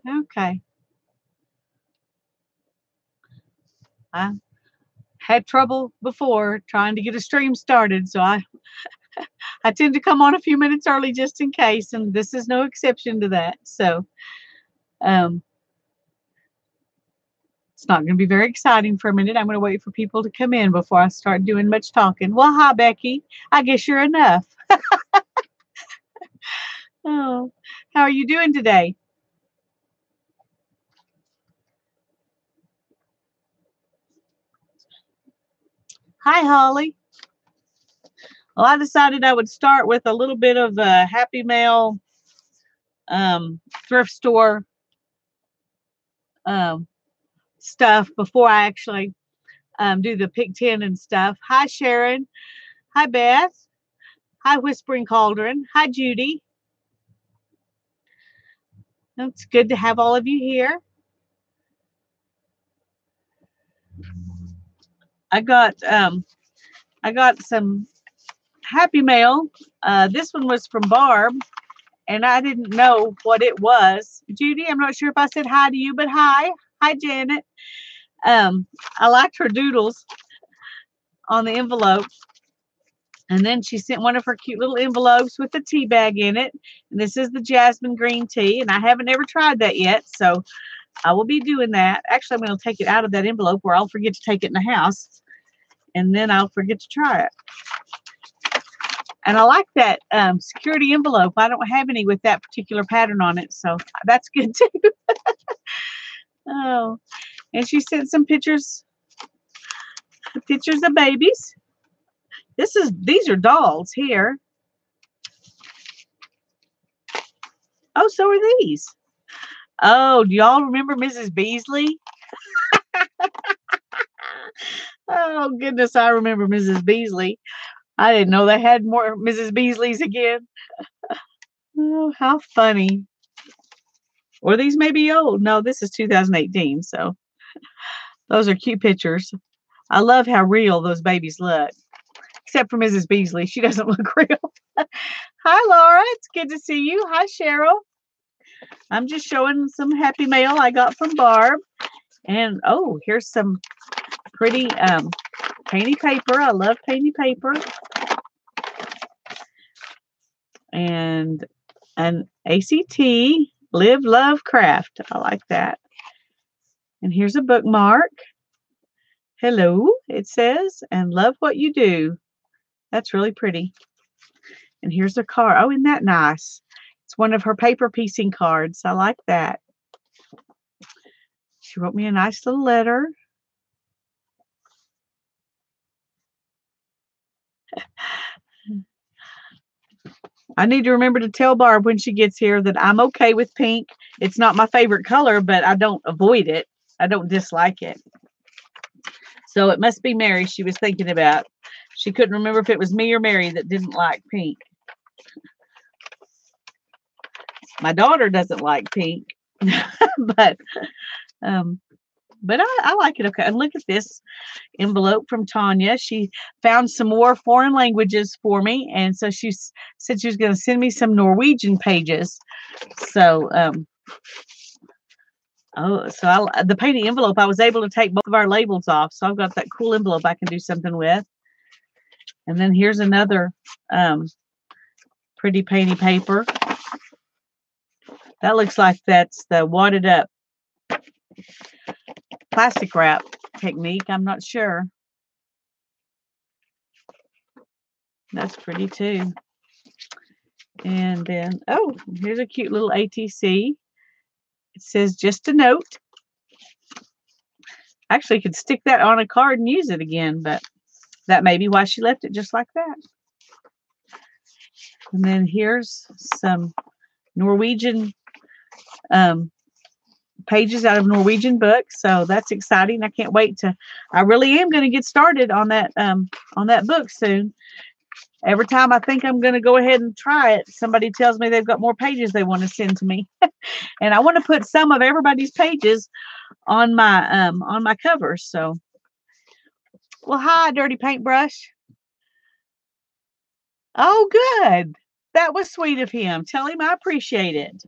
Okay. I had trouble before trying to get a stream started, so I tend to come on a few minutes early just in case, and this is no exception to that. So um, it's not going to be very exciting for a minute. I'm going to wait for people to come in before I start doing much talking. Well, hi, Becky. I guess you're enough. Oh, how are you doing today? Hi, Holly. Well, I decided I would start with a little bit of Happy Mail thrift store um, stuff before I actually do the pick 10 and stuff. Hi, Sharon. Hi, Beth. Hi, Whispering Cauldron. Hi, Judy. It's good to have all of you here. I got some Happy Mail. This one was from Barb, and I didn't know what it was. Judy, I'm not sure if I said hi to you, but hi. Hi, Janet. I liked her doodles on the envelope. And then she sent one of her cute little envelopes with the tea bag in it. And this is the jasmine green tea. And I haven't ever tried that yet. So I will be doing that. Actually, I'm going to take it out of that envelope or I'll forget to take it in the house. And then I'll forget to try it. And I like that security envelope. I don't have any with that particular pattern on it. So that's good too. Oh, and she sent some pictures of babies. These are dolls here. Oh, so are these. Oh, do y'all remember Mrs. Beasley? Oh, goodness, I remember Mrs. Beasley. I didn't know they had more Mrs. Beasleys again. Oh, how funny. Or these may be old. No, this is 2018, so those are cute pictures. I love how real those babies look. Except for Mrs. Beasley. She doesn't look real. Hi, Laura. It's good to see you. Hi, Cheryl. I'm just showing some Happy Mail I got from Barb. And, oh, here's some pretty painty paper. I love painty paper. And an ACT, Live, Love, Craft. I like that. And here's a bookmark. Hello, it says, and love what you do. That's really pretty. And here's a card. Oh, isn't that nice? It's one of her paper piecing cards. I like that. She wrote me a nice little letter. I need to remember to tell Barb when she gets here that I'm okay with pink. It's not my favorite color, but I don't avoid it. I don't dislike it. So it must be Mary she was thinking about. She couldn't remember if it was me or Mary that didn't like pink. My daughter doesn't like pink, but I like it okay. And look at this envelope from Tanya. She found some more foreign languages for me, and so she said she was going to send me some Norwegian pages. So, the painting envelope, I was able to take both of our labels off, so I've got that cool envelope I can do something with. And then here's another pretty painty paper. That looks like that's the wadded up plastic wrap technique. I'm not sure. That's pretty too. And then, oh, here's a cute little ATC. It says just a note. Actually, could stick that on a card and use it again, but that may be why she left it just like that. And then here's some Norwegian pages out of Norwegian books. So that's exciting. I can't wait I really am going to get started on that book soon. Every time I think I'm going to go ahead and try it, somebody tells me they've got more pages they want to send to me. And I want to put some of everybody's pages on my covers. So, well, hi, Dirty Paintbrush. Oh, good. That was sweet of him. Tell him I appreciate it.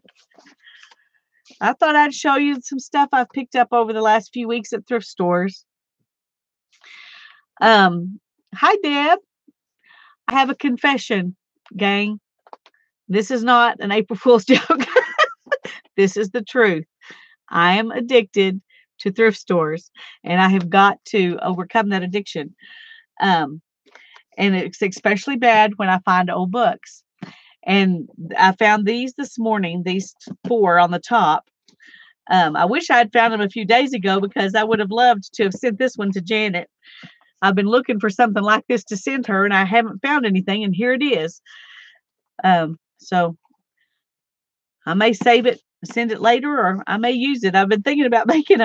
I thought I'd show you some stuff I've picked up over the last few weeks at thrift stores. Hi, Deb. I have a confession, gang. This is not an April Fool's joke. This is the truth. I am addicted to thrift stores, and I have got to overcome that addiction. Um, and it's especially bad when I find old books. And I found these this morning, these 4 on the top. I wish I had found them a few days ago because I would have loved to have sent this one to Janet. I've been looking for something like this to send her, and I haven't found anything, and here it is. So I may save it, send it later, or I may use it. I've been thinking about making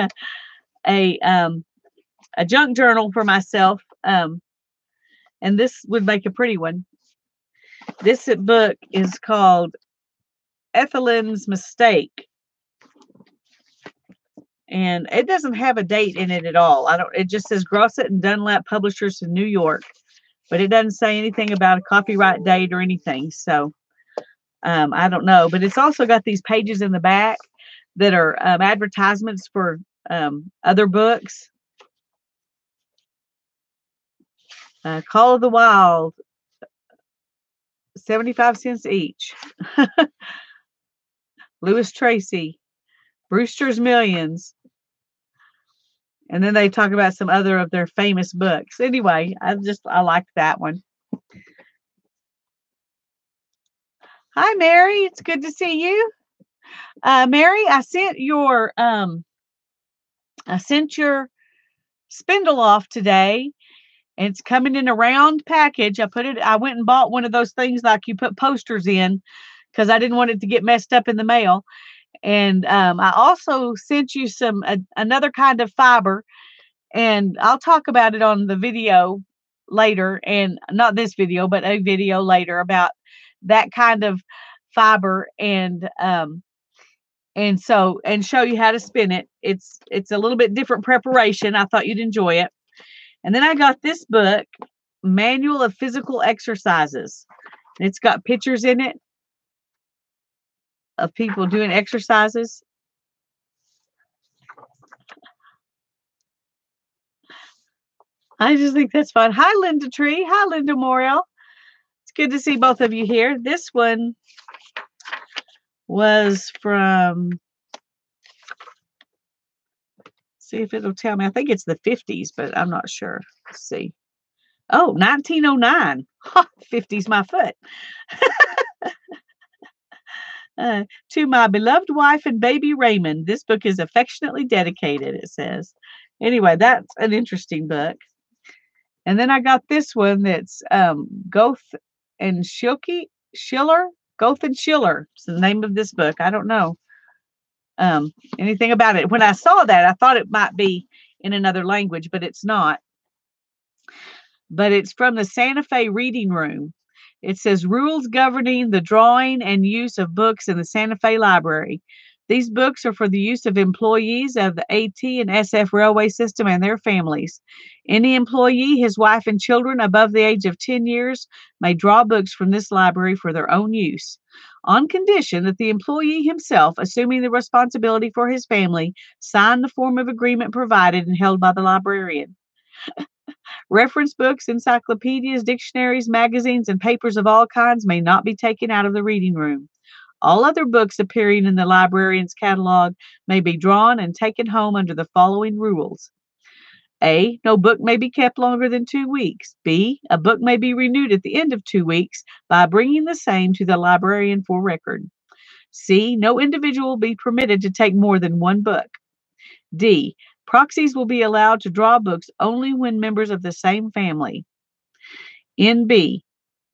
a junk journal for myself, and this would make a pretty one. This book is called Ethelyn's Mistake. And it doesn't have a date in it at all. It just says Grosset and Dunlap Publishers in New York, but it doesn't say anything about a copyright date or anything. So I don't know, but it's also got these pages in the back that are advertisements for other books. Call of the Wild, 75 cents each. Lewis Tracy, Brewster's Millions. And then they talk about some other of their famous books. Anyway, I liked that one. Hi, Mary. It's good to see you. Mary, I sent your spindle off today. And it's coming in a round package. I went and bought one of those things like you put posters in because I didn't want it to get messed up in the mail. And I also sent you another kind of fiber, and I'll talk about it on the video later, and not this video, but a video later about that kind of fiber, and show you how to spin it. It's a little bit different preparation. I thought you'd enjoy it. And then I got this book, Manual of Physical Exercises. It's got pictures in it of people doing exercises. I just think that's fun. Hi, Linda Tree. Hi, Linda Morrell. It's good to see both of you here. This one was from, see if it'll tell me. I think it's the 50s, but I'm not sure. Let's see. Oh, 1909. 50's my foot. To my beloved wife and baby Raymond, this book is affectionately dedicated, it says. Anyway, that's an interesting book. And then I got this one that's Goethe and Schiller. Goethe and Schiller. It's the name of this book. I don't know anything about it. When I saw that, I thought it might be in another language, but it's not. But it's from the Santa Fe Reading Room. It says rules governing the drawing and use of books in the Santa Fe Library. These books are for the use of employees of the AT and SF railway system and their families. Any employee, his wife, and children above the age of 10 years may draw books from this library for their own use, on condition that the employee himself, assuming the responsibility for his family, sign the form of agreement provided and held by the librarian. Reference books, encyclopedias, dictionaries, magazines, and papers of all kinds may not be taken out of the reading room. All other books appearing in the librarian's catalog may be drawn and taken home under the following rules. A, no book may be kept longer than 2 weeks. B, a book may be renewed at the end of 2 weeks by bringing the same to the librarian for record. C, no individual will be permitted to take more than 1 book. D, proxies will be allowed to draw books only when members of the same family. NB,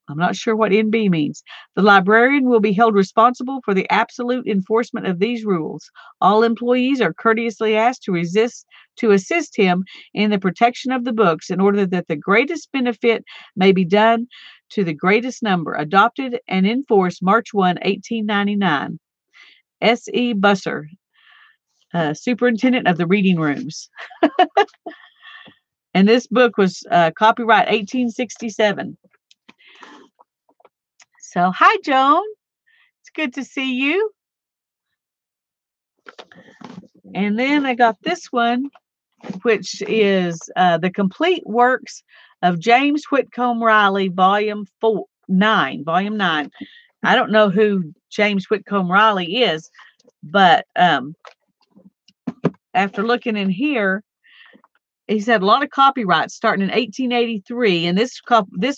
I'm not sure what NB means. The librarian will be held responsible for the absolute enforcement of these rules. All employees are courteously asked to assist him in the protection of the books in order that the greatest benefit may be done to the greatest number. Adopted and enforced March 1, 1899. S.E. Busser, Superintendent of the Reading Rooms. And this book was copyright 1867. So, hi, Joan. It's good to see you. And then I got this one, which is The Complete Works of James Whitcomb Riley, Volume 9. I don't know who James Whitcomb Riley is, but after looking in here, he's had a lot of copyrights starting in 1883, and this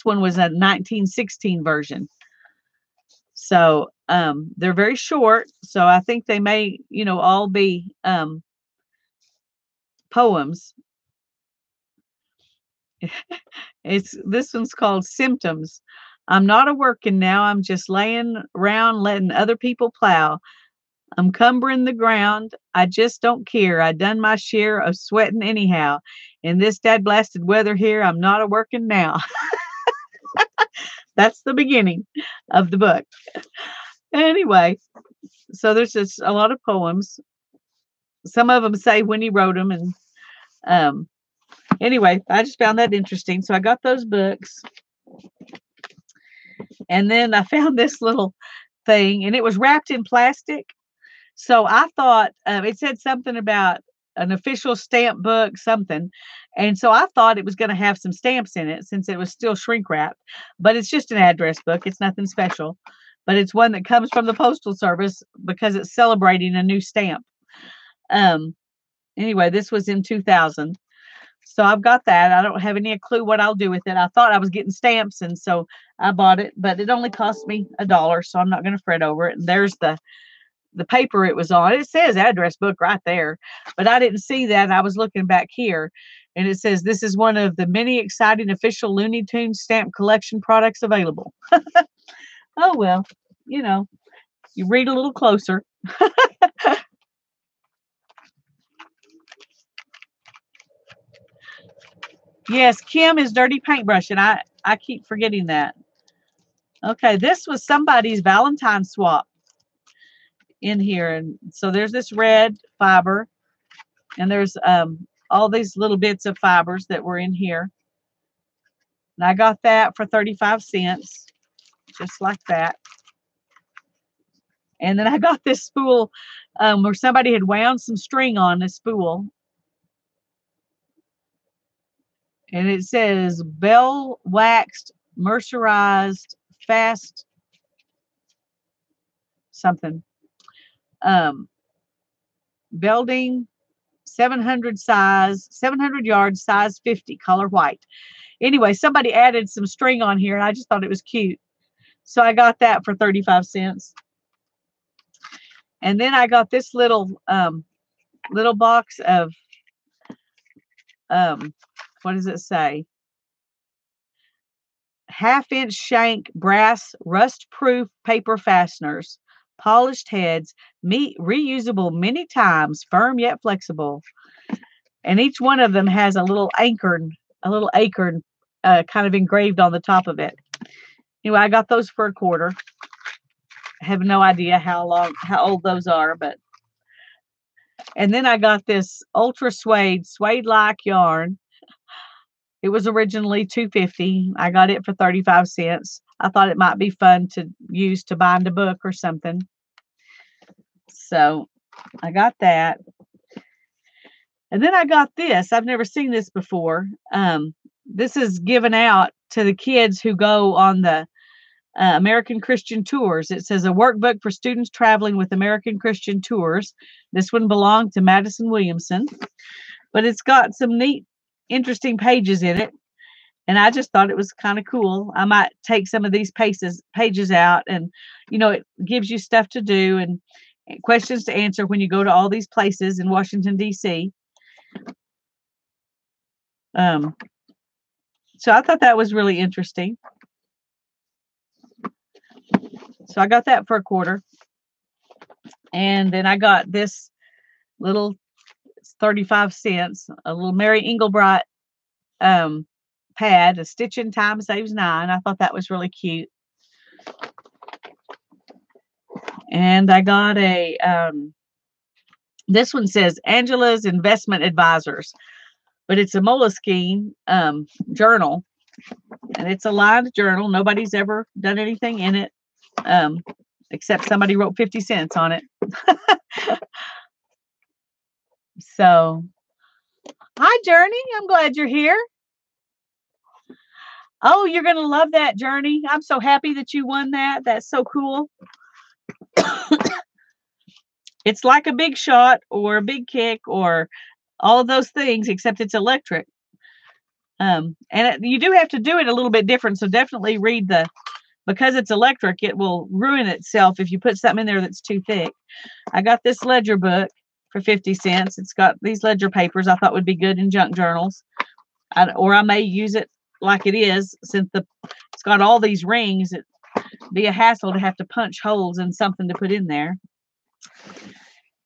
one was a 1916 version. So they're very short. So I think they may, all be poems. This one's called Symptoms. I'm not a working now. I'm just laying around letting other people plow. I'm cumbering the ground. I just don't care. I done my share of sweating anyhow. In this dad blasted weather here, I'm not a working now. That's the beginning of the book. Anyway, so there's just a lot of poems. Some of them say when he wrote them, and anyway, I just found that interesting. So I got those books. And then I found this little thing, and it was wrapped in plastic. So I thought it said something about an official stamp book, something. And so I thought it was going to have some stamps in it since it was still shrink wrapped. But it's just an address book. It's nothing special. But it's one that comes from the Postal Service because it's celebrating a new stamp. Anyway, this was in 2000. So I've got that. I don't have any clue what I'll do with it. I thought I was getting stamps, and so I bought it, but it only cost me $1, so I'm not going to fret over it. And there's the paper it was on. It says address book right there, but I didn't see that. I was looking back here, and it says this is one of the many exciting official Looney Tunes stamp collection products available. Oh, well, you read a little closer. Yes, Kim is dirty paintbrush, and I keep forgetting that. Okay, this was somebody's Valentine swap in here, and so there's this red fiber, and there's all these little bits of fibers that were in here, and I got that for 35 cents, just like that. And then I got this spool where somebody had wound some string on this spool. And it says bell waxed, mercerized, fast something. Belding 700 yards, size 50, color white. Anyway, somebody added some string on here, and I just thought it was cute. So I got that for 35 cents. And then I got this little box of what does it say? Half-inch shank brass rust-proof paper fasteners, polished heads, reusable many times, firm yet flexible. And each one of them has a little acorn kind of engraved on the top of it. Anyway, I got those for $0.25. I have no idea how old those are, and then I got this ultra suede-like yarn. It was originally $2.50. I got it for 35 cents. I thought it might be fun to use to bind a book or something. So I got that. And then I got this. I've never seen this before. This is given out to the kids who go on the American Christian Tours. It says a workbook for students traveling with American Christian Tours. This one belonged to Madison Williamson, but it's got some neat, interesting pages in it. And I just thought it was kind of cool. I might take some of these pages out, and, it gives you stuff to do and questions to answer when you go to all these places in Washington, D.C. So I thought that was really interesting. So I got that for $0.25. And then I got this little 35 cents, a little Mary Engelbreit pad, a stitch in time saves 9. I thought that was really cute. And I got this one says Angela's Investment Advisors, but it's a Moleskine journal, and it's a lined journal. Nobody's ever done anything in it, except somebody wrote 50 cents on it. So, hi, Journey. I'm glad you're here. Oh, you're going to love that, Journey. I'm so happy that you won that. That's so cool. It's like a Big Shot or a Big Kick or all of those things, except it's electric. You do have to do it a little bit different. So definitely read because it's electric, it will ruin itself if you put something in there that's too thick. I got this ledger book for 50 cents. It's got these ledger papers I thought would be good in junk journals. Or I may use it like it is, since it's got all these rings. It'd be a hassle to have to punch holes in something to put in there.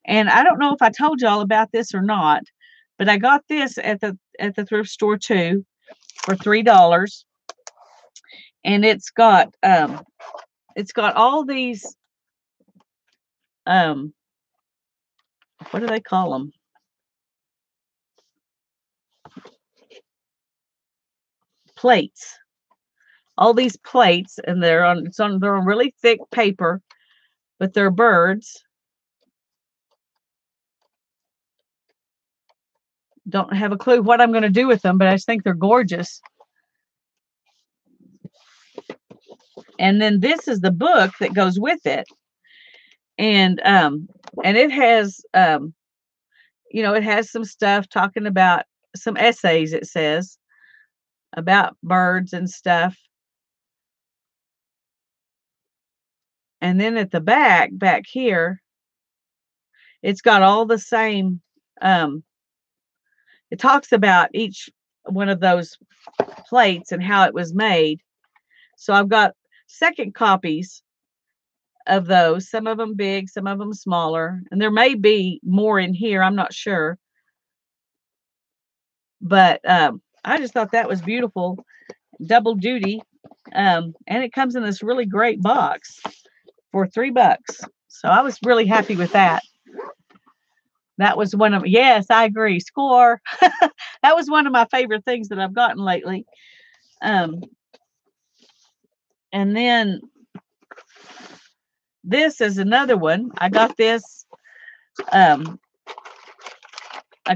And I don't know if I told y'all about this or not, but I got this at the thrift store too for $3. And it's got all these what do they call them? Plates. All these plates, and they're on really thick paper, but they're birds. Don't have a clue what I'm going to do with them, but I just think they're gorgeous. And then this is the book that goes with it. And it has it has some stuff talking about some essays, it says, about birds and stuff. And then at the back here, it's got all the same, it talks about each one of those plates and how it was made. So I've got second copies of those, some of them big, some of them smaller, and there may be more in here, I'm not sure. But I just thought that was beautiful, double duty, and it comes in this really great box for $3. So I was really happy with that. That was one of, yes, I agree, score. That was one of my favorite things that I've gotten lately. And then this is another one. I got this. I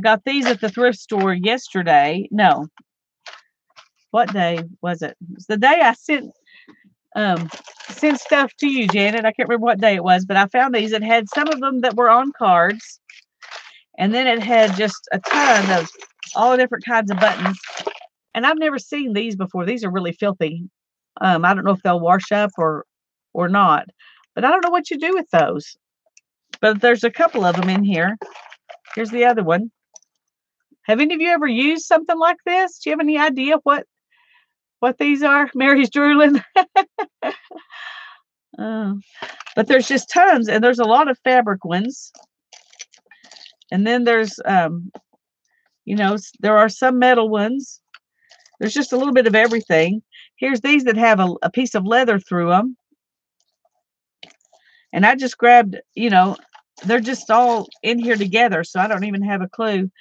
got these at the thrift store yesterday. No. What day was it? It was the day I sent stuff to you, Janet. I can't remember what day it was, but I found these. It had some of them that were on cards, and then it had just a ton of all different kinds of buttons. And I've never seen these before. These are really filthy. I don't know if they'll wash up or not, but I don't know what you do with those. But there's a couple of them in here. Here's the other one. Have any of you ever used something like this? Do you have any idea what these are? Mary's drooling. But there's just tons, and there's a lot of fabric ones. And then there's, there are some metal ones. There's just a little bit of everything. Here's these that have a piece of leather through them. And I just grabbed, they're just all in here together, so I don't even have a clue.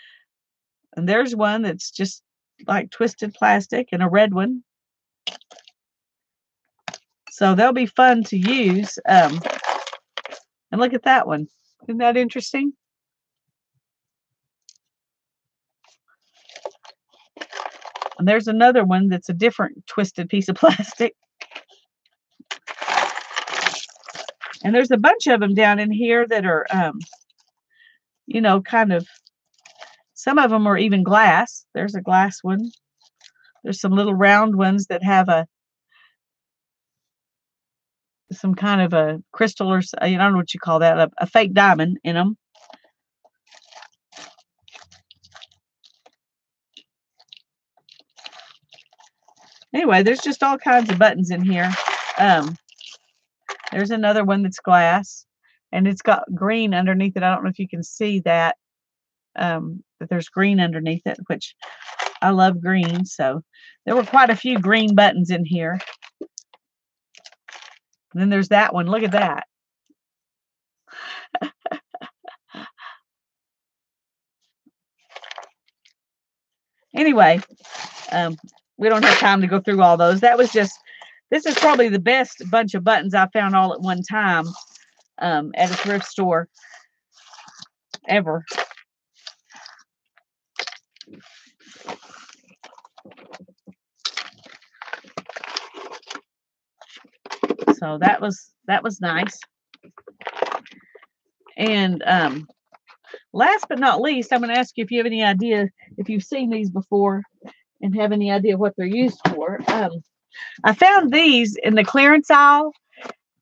And there's one that's just like twisted plastic, and a red one. So they'll be fun to use. And look at that one. Isn't that interesting? And there's another one that's a different twisted piece of plastic. And there's a bunch of them down in here that are, kind of, some of them are even glass. There's a glass one. There's some little round ones that have some kind of a crystal, or I don't know what you call that, a fake diamond in them. Anyway, there's just all kinds of buttons in here. There's another one that's glass, and it's got green underneath it. I don't know if you can see that, that there's green underneath it, which I love green. So there were quite a few green buttons in here. And then there's that one. Look at that. Anyway, we don't have time to go through all those. That was just, this is probably the best bunch of buttons I found all at one time at a thrift store ever. So that was nice. And last but not least, I'm going to ask you if you have any idea if you've seen these before and have any idea what they're used for. I found these in the clearance aisle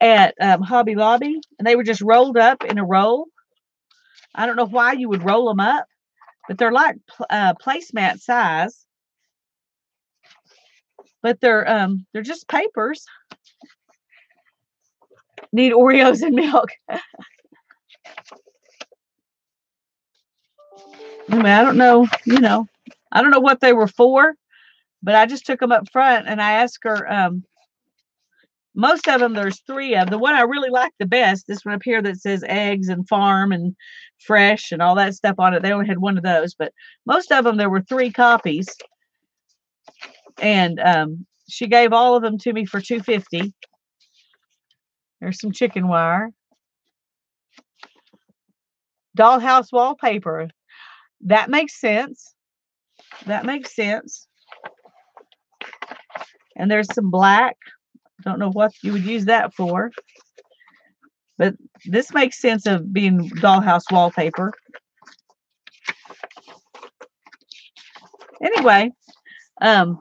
at Hobby Lobby, and they were just rolled up in a roll. I don't know why you would roll them up, but they're like placemat size. But they're just papers. Need Oreos and milk. I mean, I don't know, I don't know what they were for, but I just took them up front and I asked her, most of them, there's 3 of. The one I really like the best, this one up here that says eggs and farm and fresh and all that stuff on it. They only had 1 of those, but most of them, there were 3 copies. And she gave all of them to me for $2.50. There's some chicken wire. Dollhouse wallpaper. That makes sense. That makes sense. And there's some black. Don't know what you would use that for. But this makes sense of being dollhouse wallpaper. Anyway, so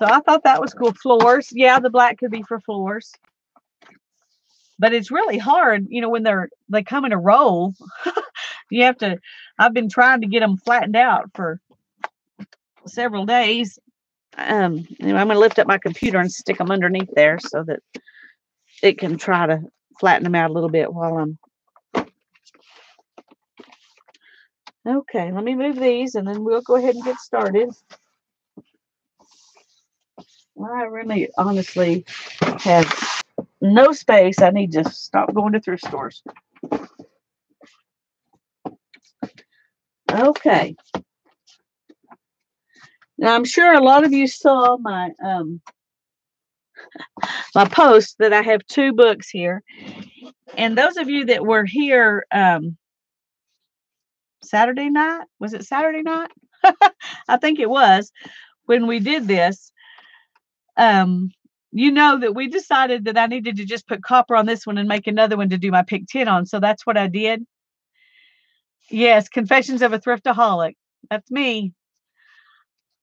I thought that was cool. Floors. Yeah, the black could be for floors. But it's really hard, when they come in a roll. You have to, I've been trying to get them flattened out for several days. I'm going to lift up my computer and stick them underneath there so that it can try to flatten them out a little bit while I'm. Okay, let me move these and then we'll go ahead and get started. I really honestly have no space. I need to stop going to thrift stores. Okay. Now I'm sure a lot of you saw my my post that I have 2 books here. And those of you that were here Saturday night, was it Saturday night? I think it was when we did this. You know that we decided that I needed to just put copper on this one and make another one to do my pick 10 on. So that's what I did. Yes, Confessions of a Thriftaholic. That's me.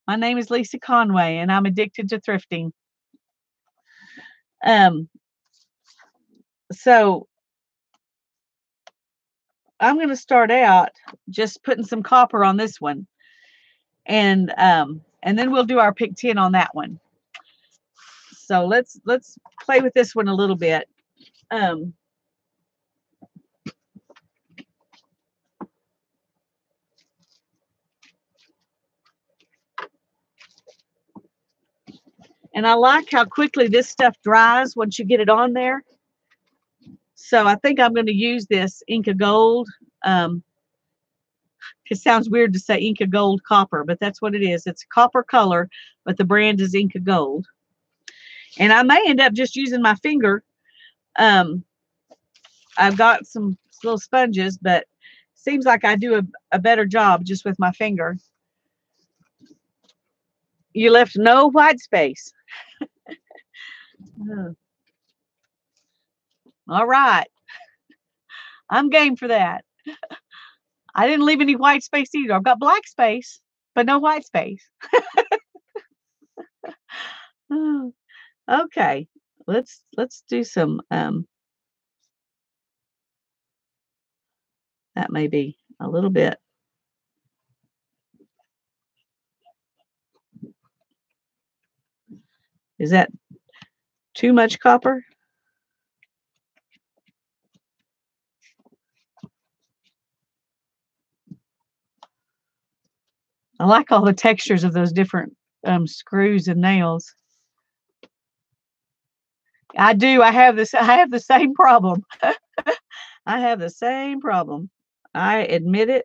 My name is Lisa Conway, and I'm addicted to thrifting. So I'm going to start out just putting some copper on this one, and then we'll do our pick 10 on that one. So let's play with this one a little bit. And I like how quickly this stuff dries once you get it on there. So I think I'm going to use this Inca Gold. It sounds weird to say Inca Gold copper, but that's what it is. It's copper color, but the brand is Inca Gold. And I may end up just using my finger. I've got some little sponges, but it seems like I do a better job just with my finger. You left no white space. All right. I'm game for that. I didn't leave any white space either. I've got black space, but no white space. Okay. Let's do some that may be a little bit. Is that too much copper? I like all the textures of those different screws and nails. I do. I have this. I have the same problem. I have the same problem. I admit it.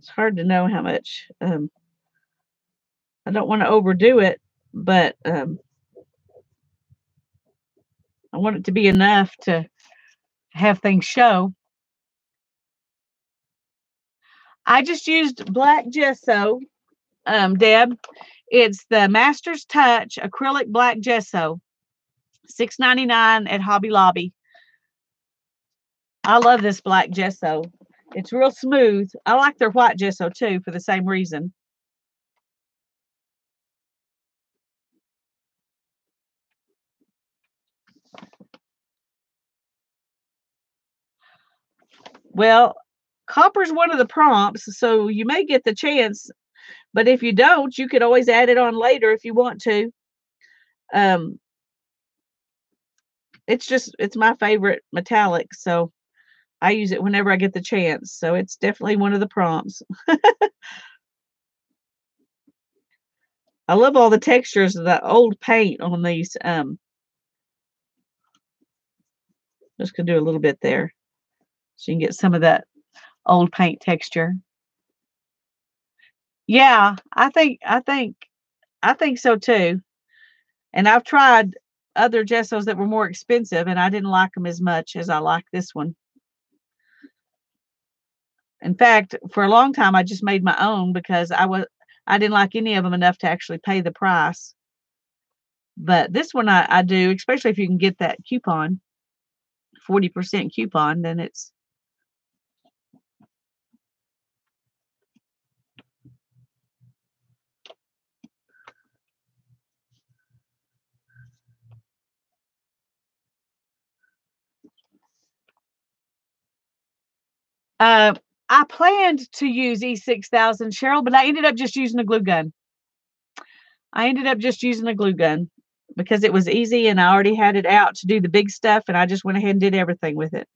It's hard to know how much. I don't want to overdo it, but I want it to be enough to have things show. I just used black gesso, Deb. It's the Master's Touch acrylic black gesso, $6.99 at Hobby Lobby. I love this black gesso. It's real smooth. I like their white gesso too for the same reason. Well, copper's one of the prompts, so you may get the chance, but if you don't, you could always add it on later if you want to. Um, it's my favorite metallic, so I use it whenever I get the chance. So it's definitely one of the prompts. I love all the textures of the old paint on these. Just gonna do a little bit there, so you can get some of that old paint texture. Yeah, I think so too. And I've tried other gessos that were more expensive, and I didn't like them as much as I like this one. In fact, for a long time, I just made my own because I didn't like any of them enough to actually pay the price. But this one I do, especially if you can get that coupon, 40% coupon, then it's uh I planned to use E6000, Cheryl, but I ended up just using a glue gun. I ended up just using a glue gun because it was easy and I already had it out to do the big stuff, and I just went ahead and did everything with it.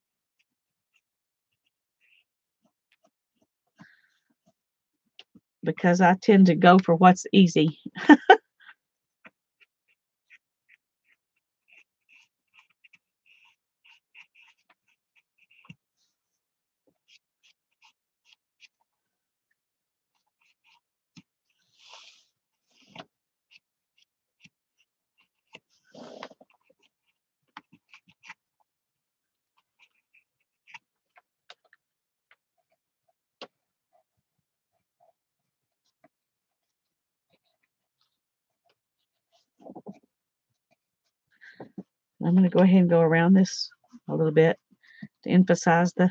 Because I tend to go for what's easy. I'm going to go ahead and go around this a little bit to emphasize the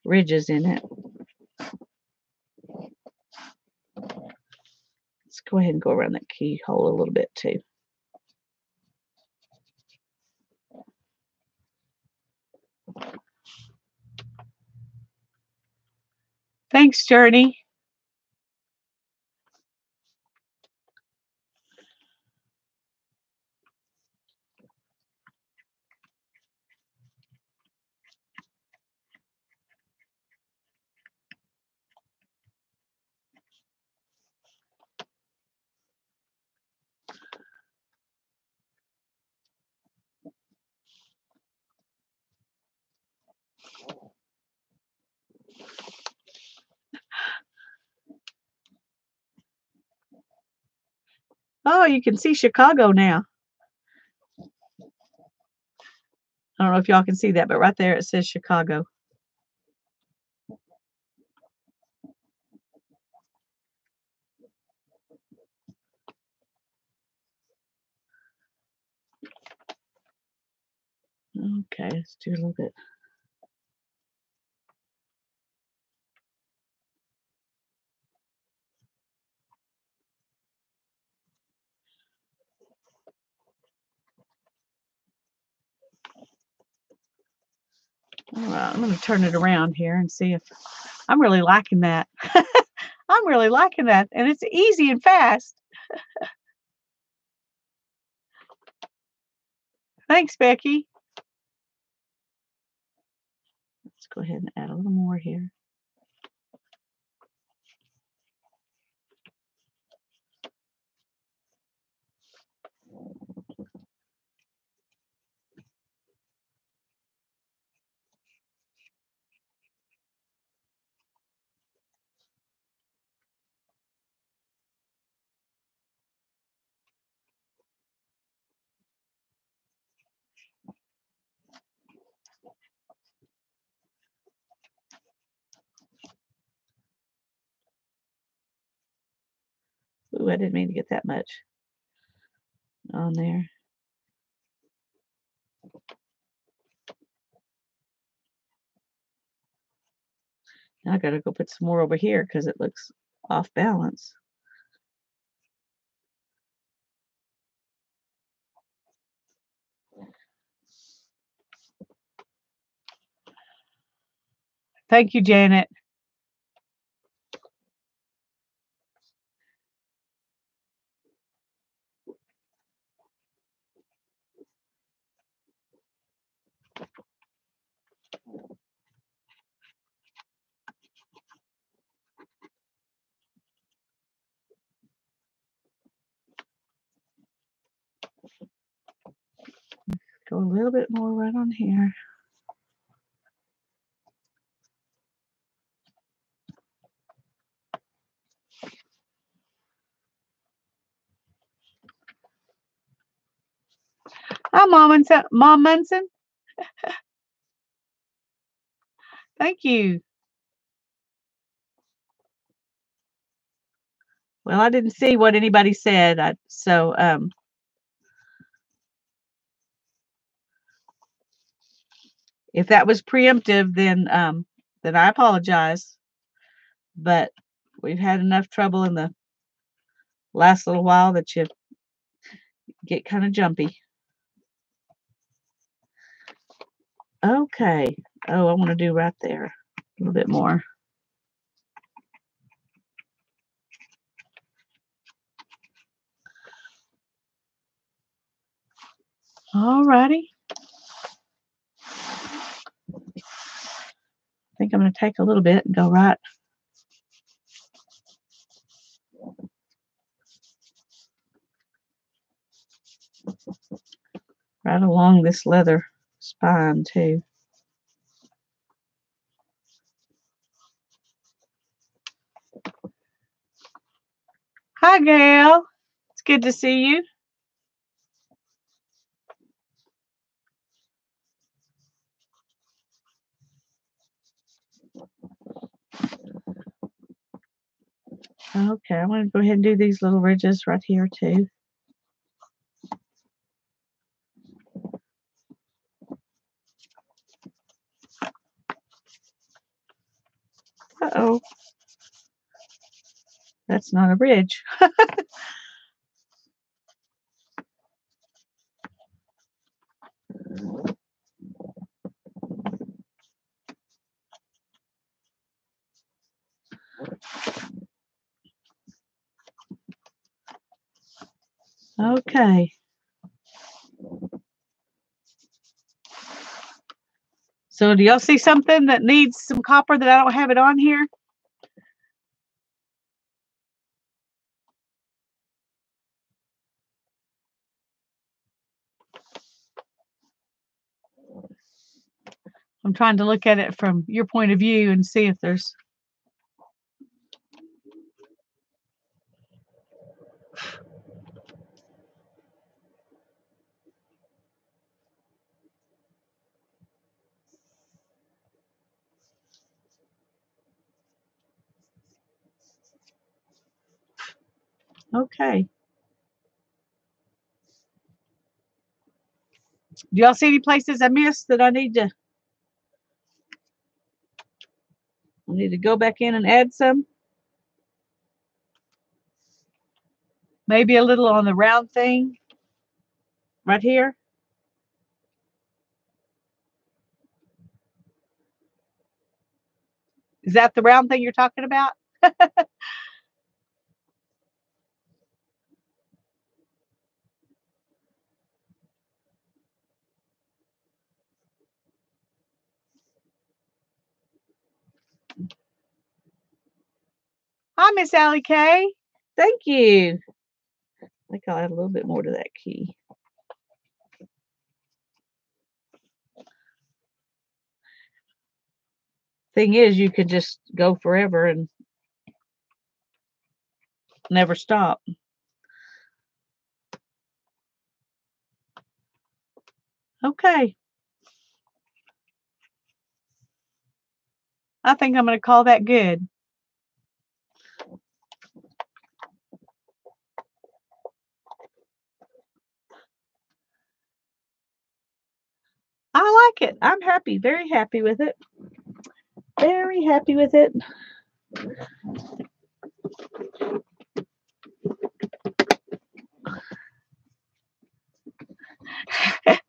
ridges in it. Let's go ahead and go around that keyhole a little bit too. Thanks, Journey. Oh, you can see Chicago now. I don't know if y'all can see that, but right there it says Chicago. Okay, let's do a little bit. All right, I'm going to turn it around here and see if I'm really liking that. I'm really liking that, and it's easy and fast. Thanks, Becky. Let's go ahead and add a little more here. didn't mean to get that much on there. Now I gotta go put some more over here because it looks off balance. Thank you, Janet. Go a little bit more right on here. Hi, Mom Munson. Thank you. Well, I didn't see what anybody said, so if that was preemptive, then I apologize. But we've had enough trouble in the last little while that you get kind of jumpy. Okay. Oh, I want to do right there a little bit more. All righty. I think I'm going to take a little bit and go right along this leather spine too. Hi, Gail. It's good to see you. Okay, I'm going to go ahead and do these little ridges right here too. Uh-oh. That's not a ridge. Okay. So do y'all see something that needs some copper that I don't have it on here? I'm trying to look at it from your point of view and see if there's... Okay. Do y'all see any places I missed that I need to go back in and add some? Maybe a little on the round thing right here. Is that the round thing you're talking about? Hi, Miss Allie Kay. Thank you. I think I'll add a little bit more to that key. Thing is, you could just go forever and never stop. Okay. I think I'm going to call that good. like it. I'm happy, very happy with it. Very happy with it.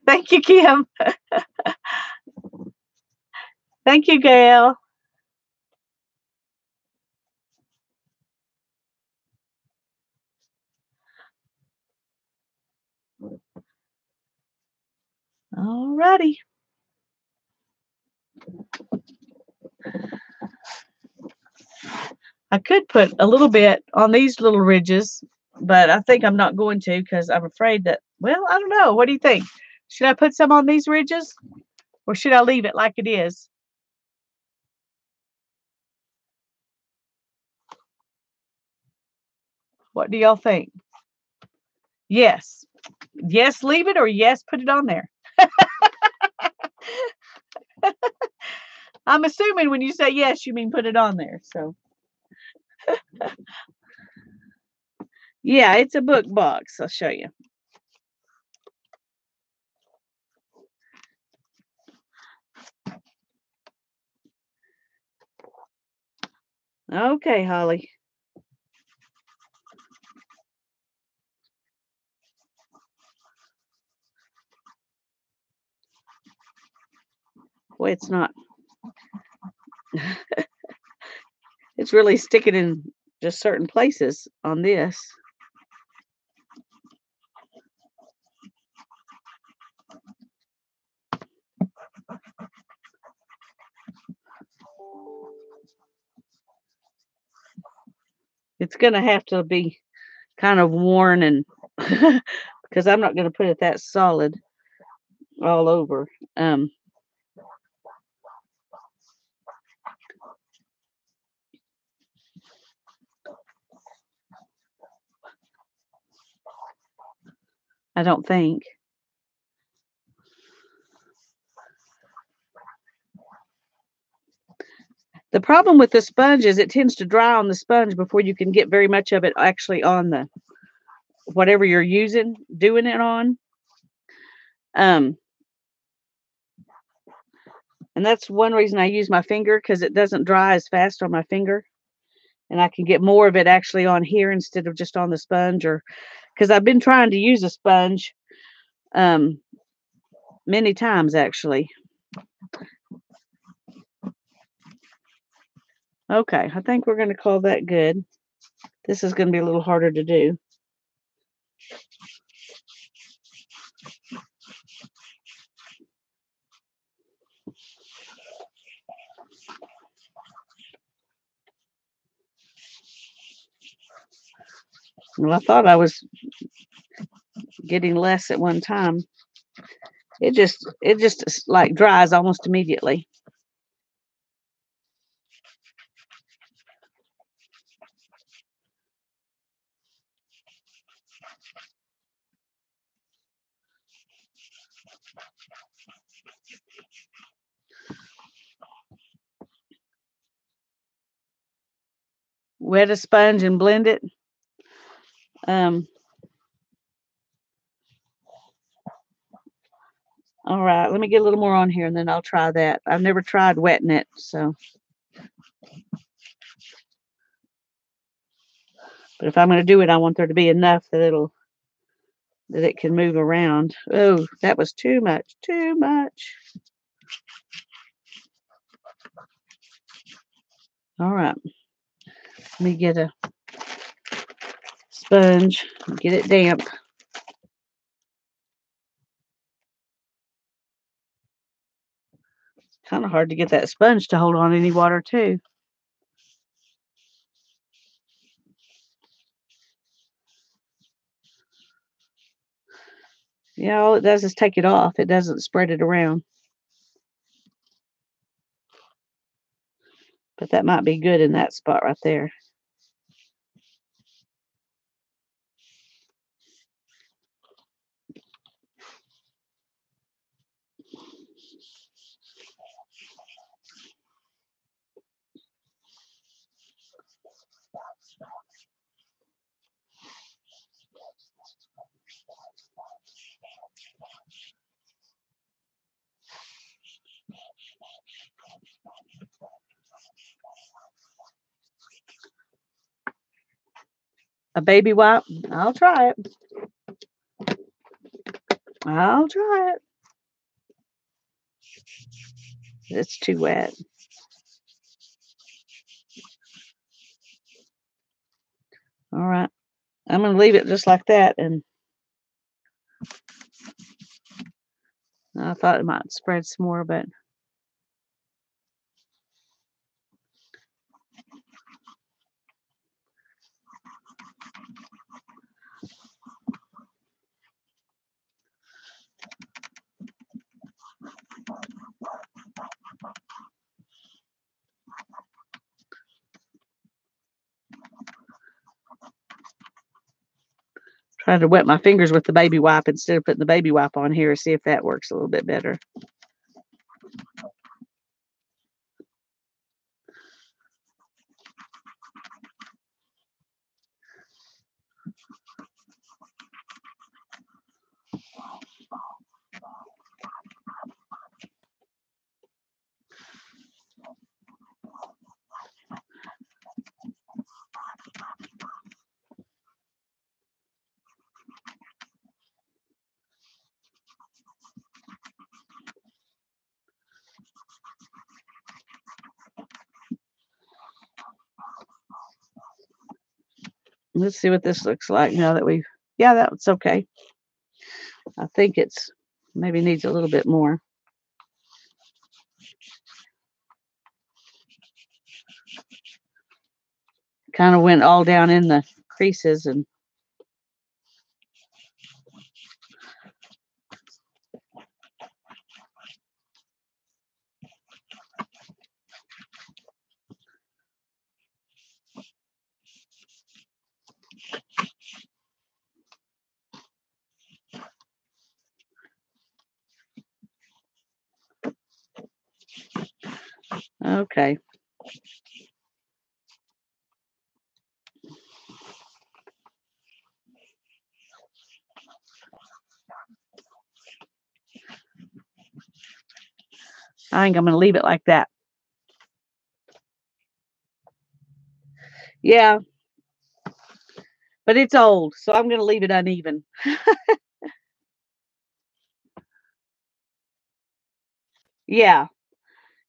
Thank you, Kim. Thank you, Gail. All righty. I could put a little bit on these little ridges, but I think I'm not going to because I'm afraid that, well, I don't know. What do you think? Should I put some on these ridges or should I leave it like it is? What do y'all think? Yes. Yes, leave it, or yes, put it on there. I'm assuming when you say yes, you mean put it on there. So, yeah, it's a book box. I'll show you. Okay, Holly. Boy, it's not. It's really sticking in just certain places on this. It's going to have to be kind of worn and because I'm not going to put it that solid all over. I don't think. The problem with the sponge is it tends to dry on the sponge before you can get very much of it actually on the whatever you're doing it on. Um, and that's one reason I use my finger because it doesn't dry as fast on my finger. And I can get more of it actually on here instead of just on the sponge, or because I've been trying to use a sponge many times actually. Okay, I think we're going to call that good. This is going to be a little harder to do. Well, I thought I was getting less at one time. It just like dries almost immediately. Wet a sponge and blend it. All right, let me get a little more on here and then I'll try that. I've never tried wetting it, so. But if I'm going to do it, I want there to be enough that it can move around. Oh, that was too much, too much. All right, let me get a sponge, get it damp. Kind of hard to get that sponge to hold on any water too. Yeah, all it does is take it off. It doesn't spread it around. But that might be good in that spot right there. A baby wipe? I'll try it. I'll try it. It's too wet. All right. I'm going to leave it just like that. And I thought it might spread some more, but trying to wet my fingers with the baby wipe instead of putting the baby wipe on here, see if that works a little bit better. Let's see what this looks like now that we've, yeah, that's okay. I think it's maybe needs a little bit more. Kind of went all down in the creases and okay. I think I'm going to leave it like that. Yeah. But it's old, so I'm going to leave it uneven. Yeah.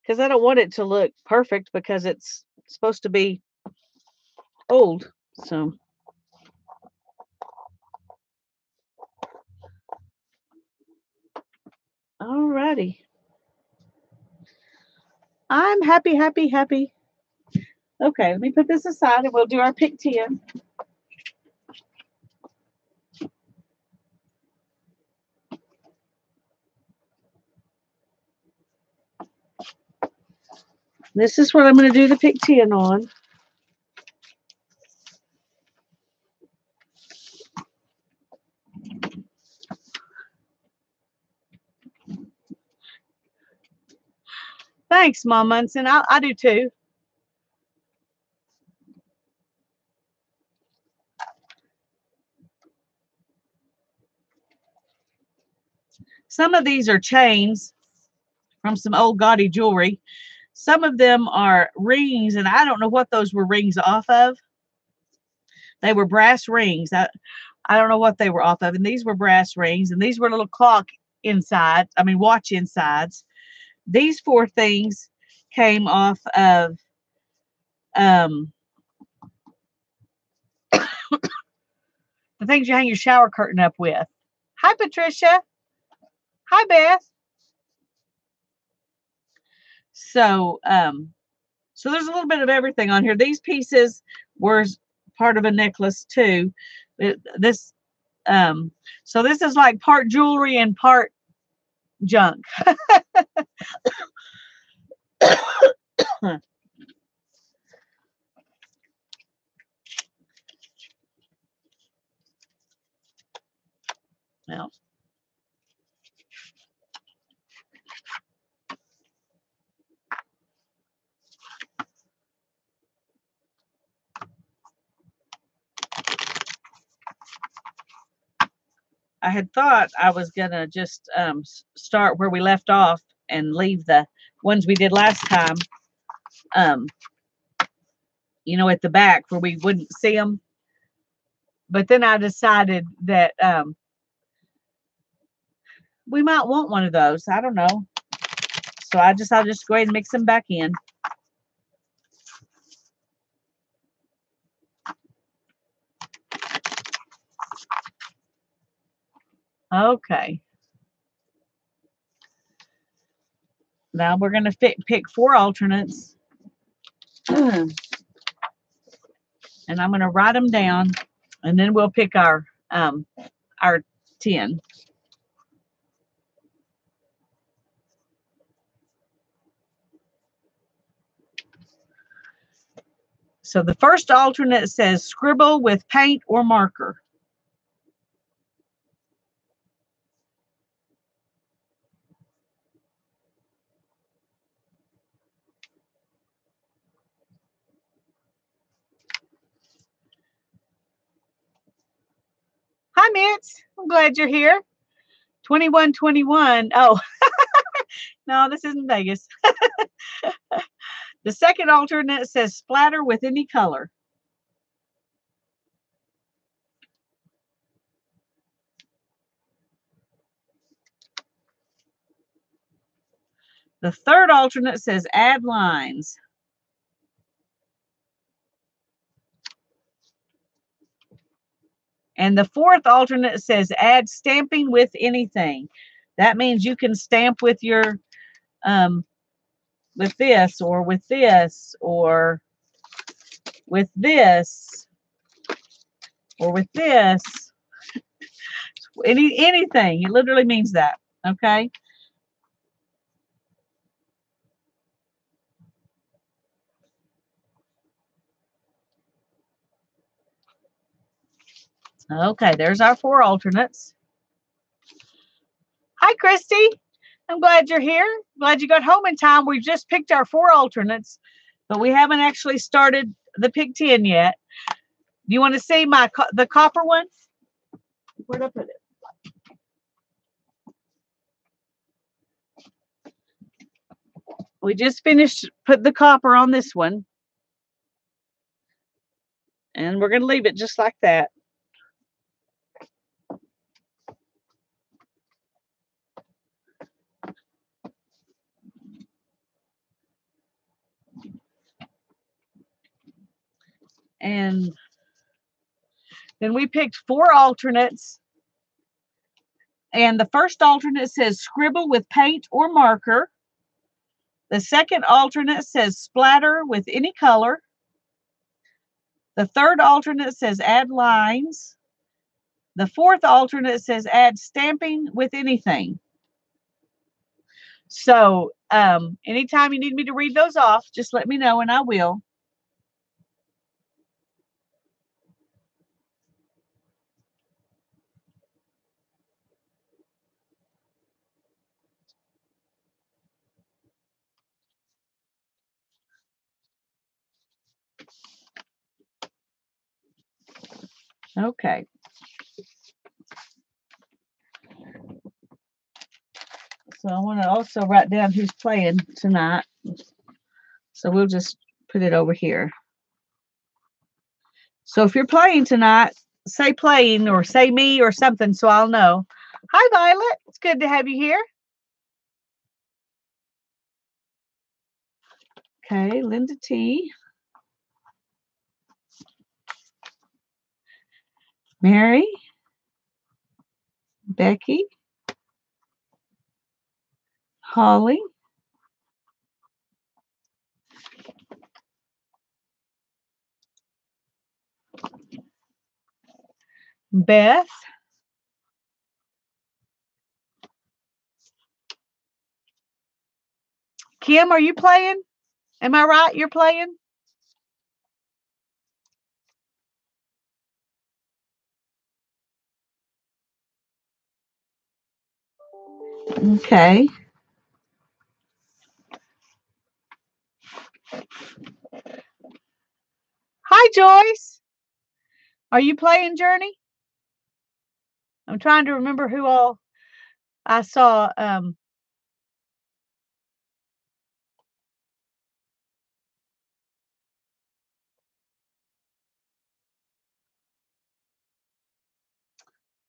Because I don't want it to look perfect because it's supposed to be old. So. Alrighty. I'm happy, happy, happy. Okay, let me put this aside and we'll do our pick 10. This is what I'm going to do the pick 10 on. Thanks, Mom Munson. I do too. Some of these are chains from some old gaudy jewelry. Some of them are rings, and I don't know what those were rings off of. They were brass rings. I don't know what they were off of. And these were brass rings, and these were little clock inside. I mean, watch insides. These 4 things came off of the things you hang your shower curtain up with. Hi, Patricia. Hi, Beth. So, so there's a little bit of everything on here. These pieces were part of a necklace too. So this is like part jewelry and part junk. Well, I had thought I was gonna just start where we left off and leave the ones we did last time, you know, at the back where we wouldn't see them. But then I decided that we might want one of those. I don't know. So I'll just go ahead and mix them back in. Okay. Now we're going to pick 4 alternates. And I'm going to write them down, and then we'll pick our 10. So the first alternate says scribble with paint or marker. Hi, Mitch. I'm glad you're here. 2121. Oh, no, this isn't Vegas. The second alternate says splatter with any color. The third alternate says add lines. And the fourth alternate says add stamping with anything. That means you can stamp with your with this or with this or with this or with this. Anything. It literally means that. Okay. Okay, there's our 4 alternates. Hi, Christy. I'm glad you're here. Glad you got home in time. We just picked our 4 alternates, but we haven't actually started the pick 10 yet. Do you want to see the copper one? Where'd I put it? We just finished put the copper on this one. And we're going to leave it just like that. And then we picked 4 alternates. And the first alternate says scribble with paint or marker. The second alternate says splatter with any color. The third alternate says add lines. The fourth alternate says add stamping with anything. So anytime you need me to read those off, just let me know and I will. Okay. So I want to also write down who's playing tonight. So we'll just put it over here. So if you're playing tonight, say playing or say me or something so I'll know. Hi, Violet. It's good to have you here. Okay, Linda T. Mary. Becky. Holly. Beth. Kim, are you playing? Am I right? You're playing? Okay. Hi, Joyce. Are you playing Journey? I'm trying to remember who all I saw.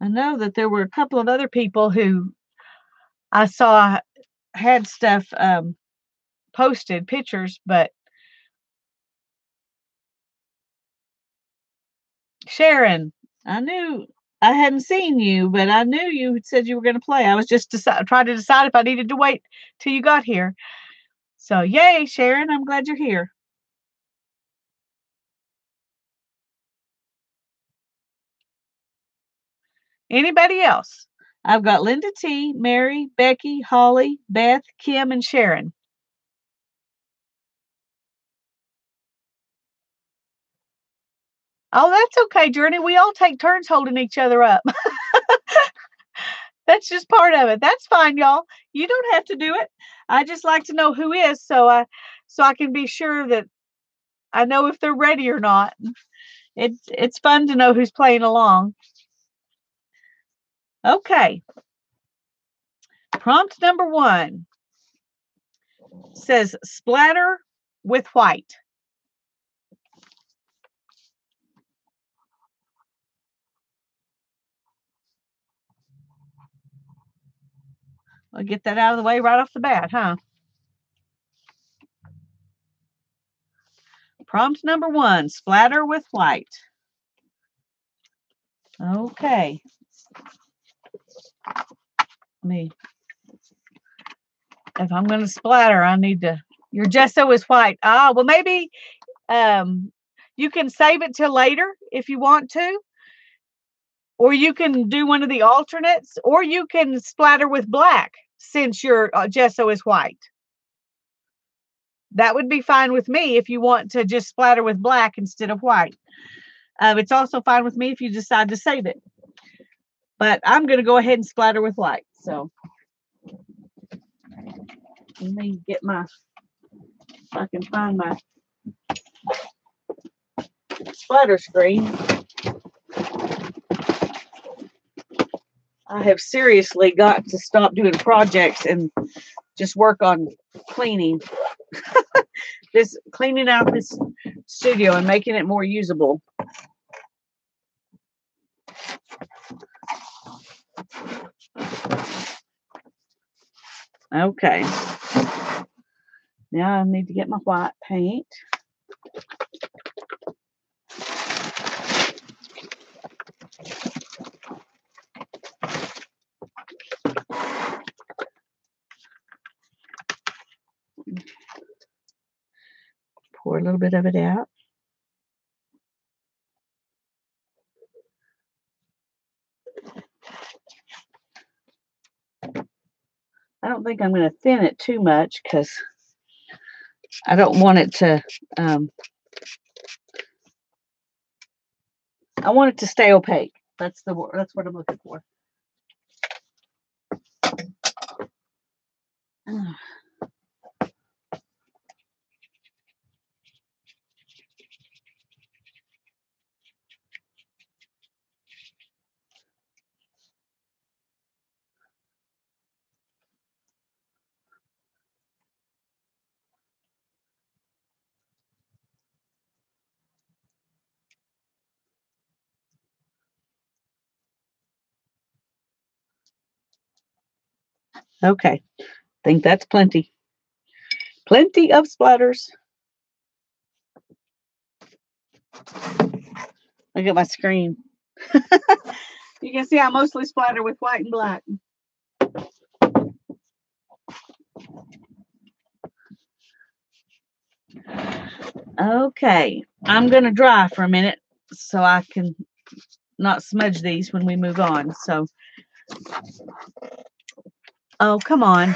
I know that there were a couple of other people who I saw had stuff posted, pictures, but Sharon, I knew I hadn't seen you, but I knew you had said you were going to play. I was just trying to decide if I needed to wait till you got here. So, yay, Sharon, I'm glad you're here. Anybody else? I've got Linda T, Mary, Becky, Holly, Beth, Kim, and Sharon. Oh, that's okay, Journey. We all take turns holding each other up. That's just part of it. That's fine, y'all. You don't have to do it. I just like to know who is so I can be sure that I know if they're ready or not. It's fun to know who's playing along. Okay. Prompt number 1 says splatter with white. I'll get that out of the way right off the bat, huh? Prompt number 1, splatter with white. Okay. If I'm going to splatter, I need to, your gesso is white. Well, maybe you can save it till later if you want to, or you can do one of the alternates, or you can splatter with black since your gesso is white. That would be fine with me if you want to just splatter with black instead of white. It's also fine with me if you decide to save it. But I'm going to go ahead and splatter with white. So let me get if I can find my splatter screen. I have seriously got to stop doing projects and just work on cleaning. Cleaning out this studio and making it more usable. Okay. Now I need to get my white paint. Pour a little bit of it out. I don't think I'm going to thin it too much because I don't want it to, I want it to stay opaque. That's what I'm looking for. Okay. I think that's plenty. Plenty of splatters. Look at my screen. You can see I mostly splatter with white and black. Okay, I'm going to dry for a minute so I can not smudge these when we move on. So, oh, come on.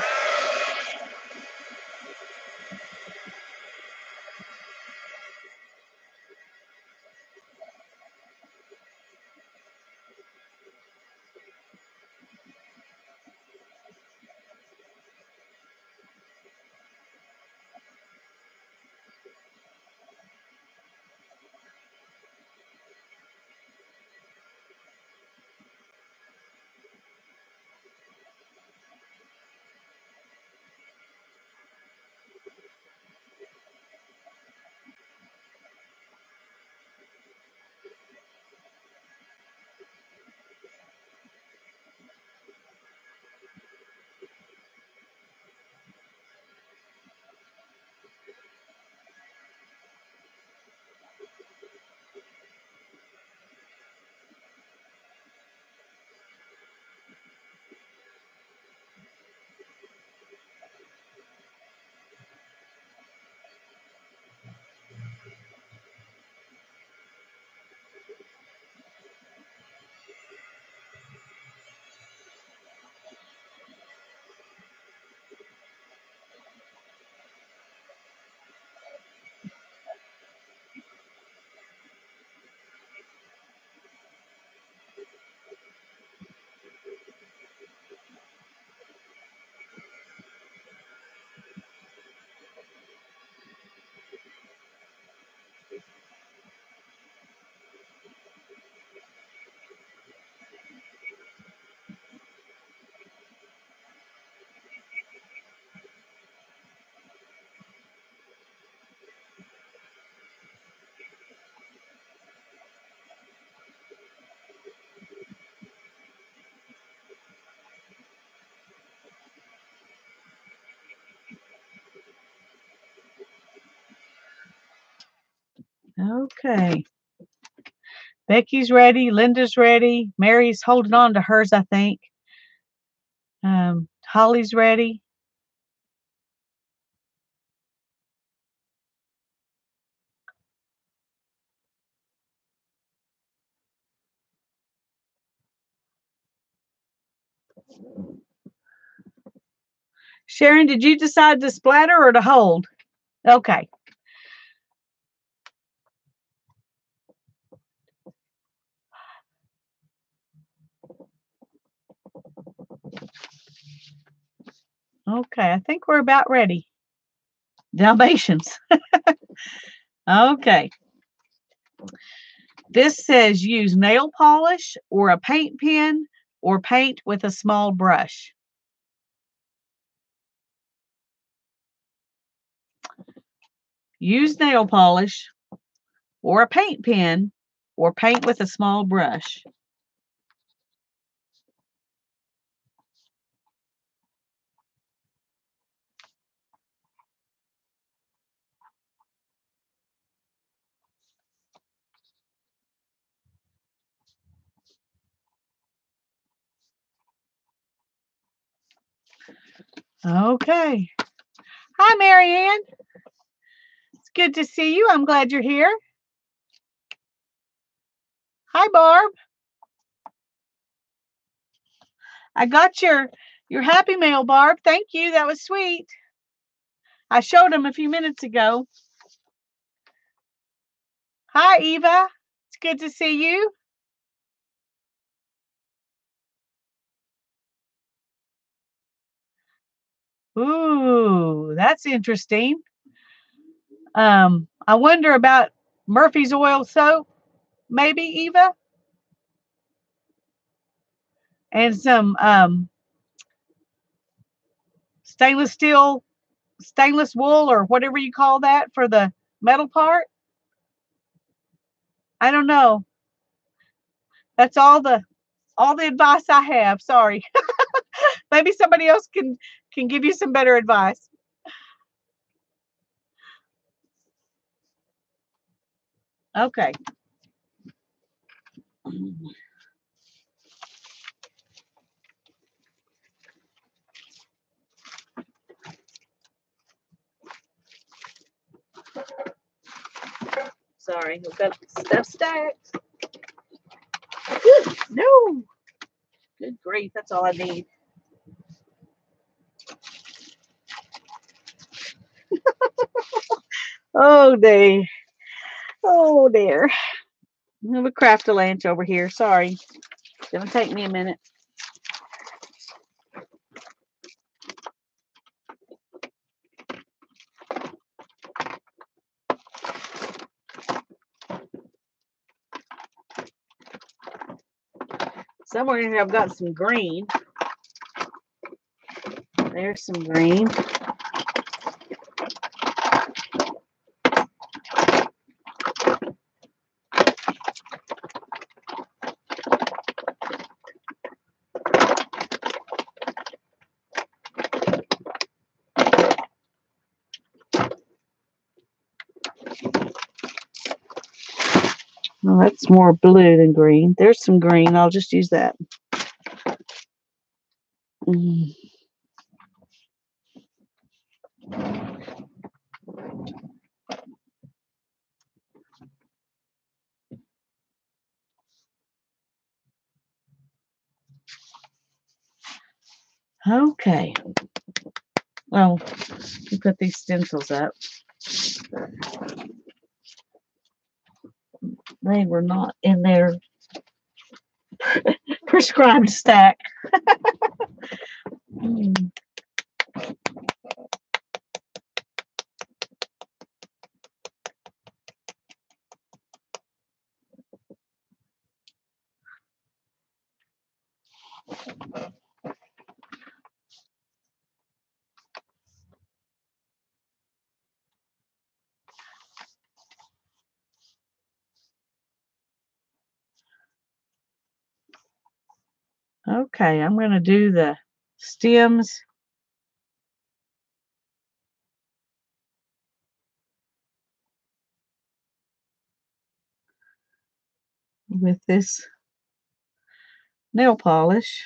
Okay. Becky's ready. Linda's ready. Mary's holding on to hers, I think. Holly's ready. Sharon, did you decide to splatter or to hold? Okay. Okay, I think we're about ready. Dalmatians. Okay. This says use nail polish or a paint pen or paint with a small brush. Use nail polish or a paint pen or paint with a small brush. Okay. Hi, Marianne. It's good to see you. I'm glad you're here. Hi, Barb. I got your Happy Mail, Barb. Thank you. That was sweet. I showed them a few minutes ago. Hi, Eva. It's good to see you. Ooh, that's interesting. I wonder about Murphy's oil soap, maybe, Eva, and some stainless wool or whatever you call that for the metal part. I don't know. That's all the advice I have. Sorry. Maybe somebody else can give you some better advice. Okay. Sorry, we've got stuff stacked. No. Good grief, that's all I need. Oh, dear. Oh, dear. I have a craft-a-lanch over here. Sorry. It's going to take me a minute. Somewhere in here I've got some green. There's some green. Well, that's more blue than green. There's some green. I'll just use that. Okay. Well, you put these stencils up. They were not in their prescribed stack. Okay, I'm going to do the stems. with this nail polish.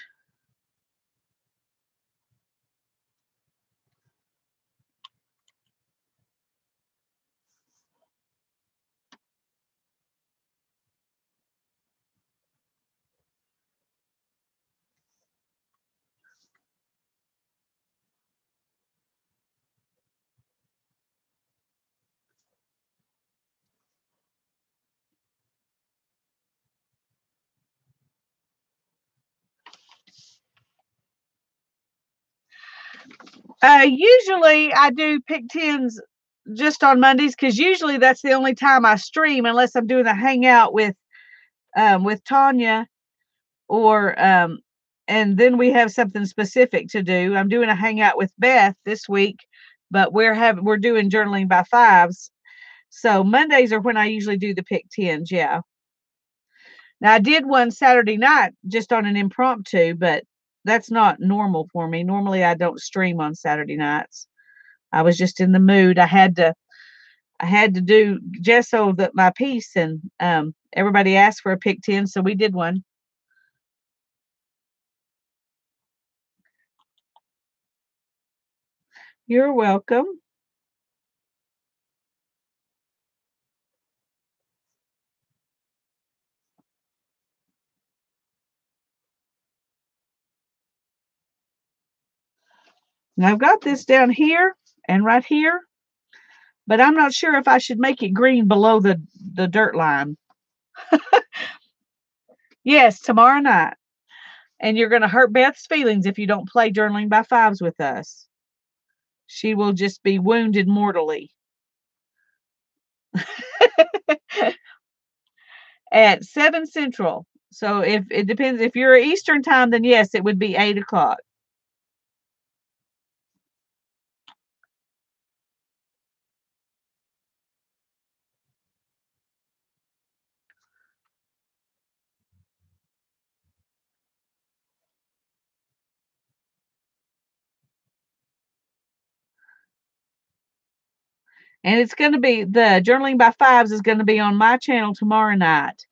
Usually I do pick tens just on Mondays because usually that's the only time I stream unless I'm doing a hangout with Tanya or and then we have something specific to do. I'm doing a hangout with Beth this week, but we're doing journaling by fives. So Mondays are when I usually do the pick tens, yeah. Now I did one Saturday night just on an impromptu, but that's not normal for me. Normally I don't stream on Saturday nights. I was just in the mood. I had to do gesso my piece, and everybody asked for a pick 10, so we did one. You're welcome. And I've got this down here and right here, but I'm not sure if I should make it green below the dirt line. Yes, tomorrow night. And you're going to hurt Beth's feelings if you don't play journaling by fives with us. She will just be wounded mortally. At 7 Central. So if it depends, if you're Eastern time, then yes, it would be 8 o'clock. And it's going to be the journaling by fives is going to be on my channel tomorrow night.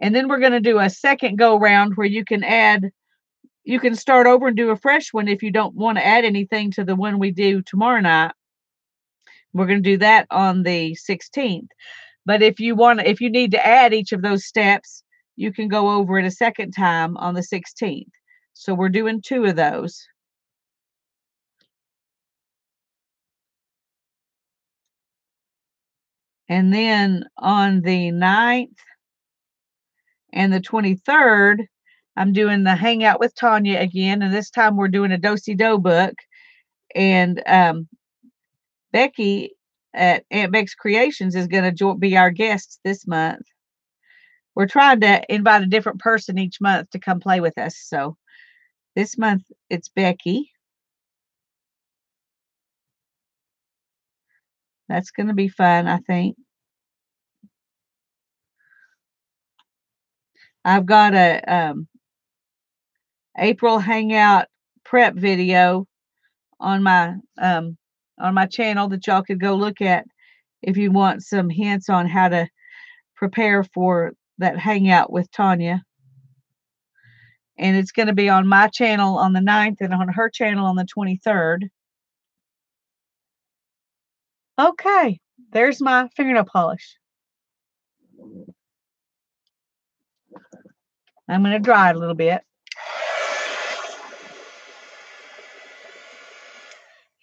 And then we're going to do a second go round where you can start over and do a fresh one if you don't want to add anything to the one we do tomorrow night. We're going to do that on the 16th. But if you need to add each of those steps, you can go over it a second time on the 16th. So we're doing 2 of those. And then on the 9th and the 23rd, I'm doing the Hangout with Tanya again. And this time we're doing a Do-Si-Do book. And Becky at Aunt Beck's Creations is going to be our guest this month. We're trying to invite a different person each month to come play with us. So this month it's Becky. That's going to be fun, I think. I've got a April Hangout prep video on my channel that y'all could go look at if you want some hints on how to prepare for that hangout with Tanya. And it's going to be on my channel on the 9th and on her channel on the 23rd. Okay, there's my fingernail polish. I'm going to dry it a little bit.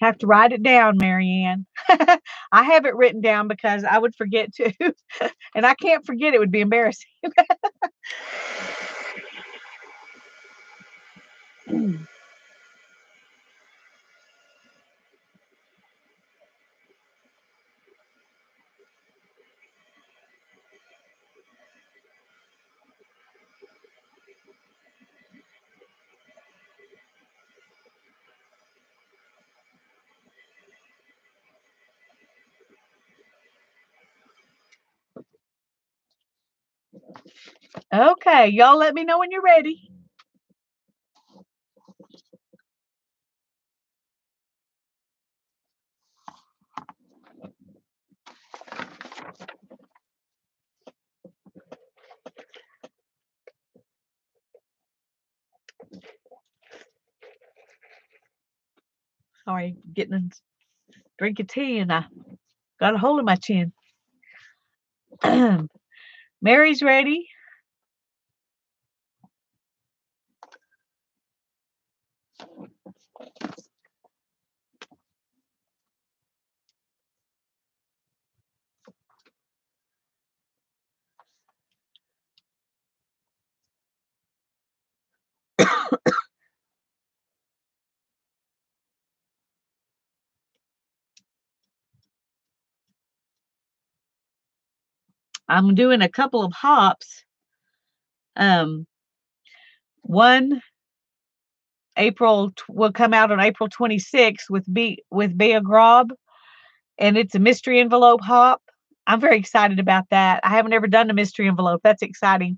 Have to write it down, Marianne. I have it written down because I would forget to. And I can't forget, it would be embarrassing. Okay, y'all let me know when you're ready. Sorry, getting a drink of tea and I got a hole in my chin. Mary's ready. I'm doing a couple of hops. One will come out on April 26th with Bea Grob, and it's a mystery envelope hop. I'm very excited about that. I haven't ever done a mystery envelope. That's exciting.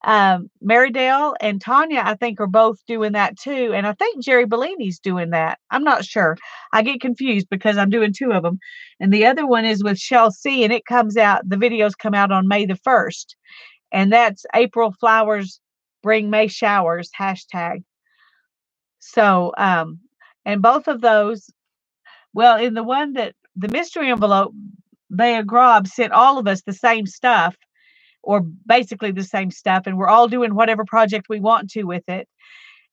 Marydale and Tanya, I think, are both doing that too. And I think Jerry Bellini's doing that. I'm not sure. I get confused because I'm doing two of them. And the other one is with Shell C, and the videos come out on May the 1st. And that's April Flowers Bring May Showers hashtag. So, and both of those, well, in the mystery envelope, Bea Grob sent all of us the same stuff, or basically the same stuff, and we're all doing whatever project we want to with it.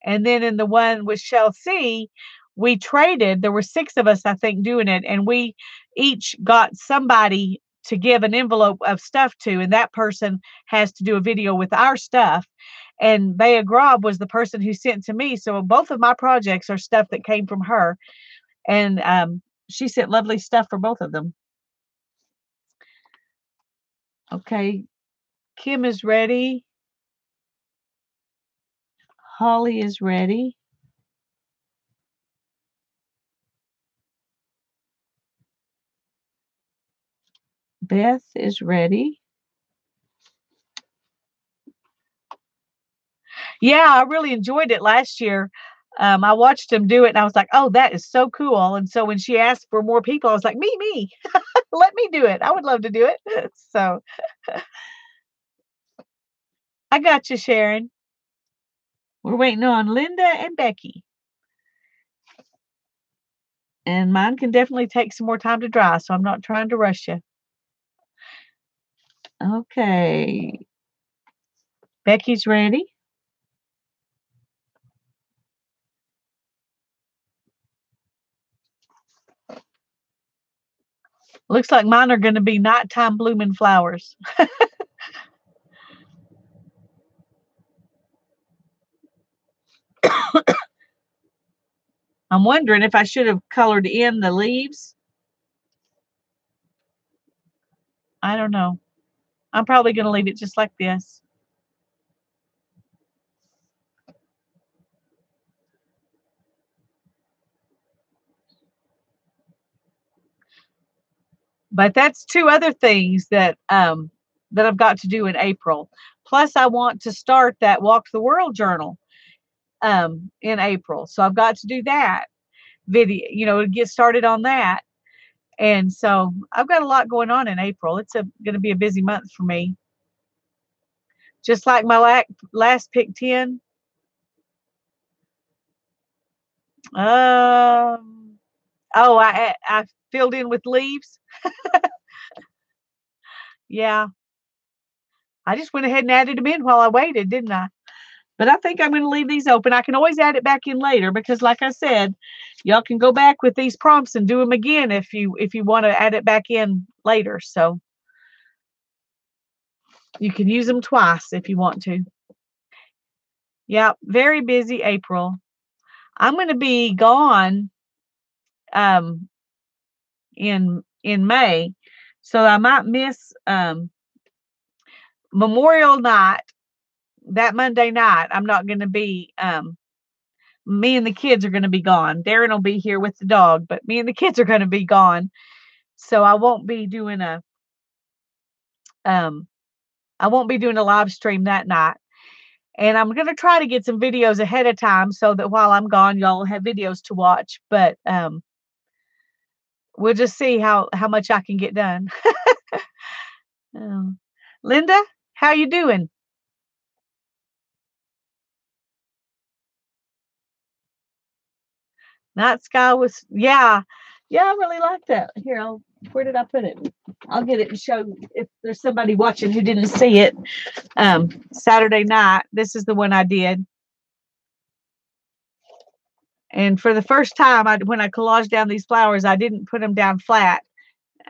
And then in the one with Shell C, we traded. There were 6 of us, I think, doing it, and we each got somebody to give an envelope of stuff to, and that person has to do a video with our stuff. And Bea Grob was the person who sent to me. So both of my projects are stuff that came from her. And she sent lovely stuff for both of them. Okay. Kim is ready. Holly is ready. Beth is ready. Yeah, I really enjoyed it last year. I watched them do it and I was like, oh, that is so cool. And so when she asked for more people, I was like, me, let me do it. I would love to do it. So I got you, Sharon. We're waiting on Linda and Becky. And mine can definitely take some more time to dry, so I'm not trying to rush you. Okay. Becky's ready. Looks like mine are going to be nighttime blooming flowers. I'm wondering if I should have colored in the leaves. I don't know. I'm probably going to leave it just like this. But that's 2 other things that I've got to do in April. Plus, I want to start that Walk the World journal in April. So I've got to do that video, get started on that. And so I've got a lot going on in April. It's going to be a busy month for me. Just like my last pick 10. I filled in with leaves. Yeah. I just went ahead and added them in while I waited, didn't I? But I think I'm going to leave these open. I can always add it back in later because, like I said, y'all can go back with these prompts and do them again if you want to add it back in later. So you can use them twice if you want to. Yeah, very busy April. I'm going to be gone in May, so I might miss Memorial night. That Monday night, I'm not going to be. Me and the kids are going to be gone. Darren will be here with the dog, but me and the kids are going to be gone, so I won't be doing a live stream that night. And I'm going to try to get some videos ahead of time so that while I'm gone, y'all will have videos to watch. But we'll just see how much I can get done. Linda, how you doing? Night sky was, yeah. Yeah, I really like that. Here, where did I put it? I'll get it and show if there's somebody watching who didn't see it. Saturday night, this is the one I did. And for the first time, when I collaged down these flowers, I didn't put them down flat.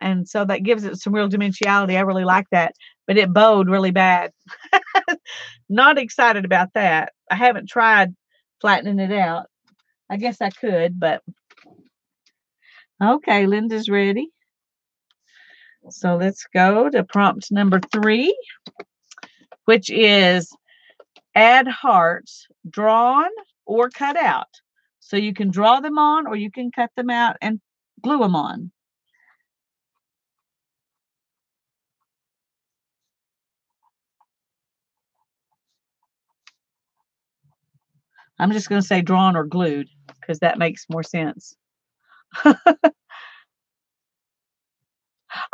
And so that gives it some real dimensionality. I really like that. But it bowed really bad. Not excited about that. I haven't tried flattening it out. I guess I could, but okay, Linda's ready. So let's go to prompt number 3, which is add hearts drawn or cut out. So you can draw them on or you can cut them out and glue them on. I'm just going to say drawn or glued because that makes more sense.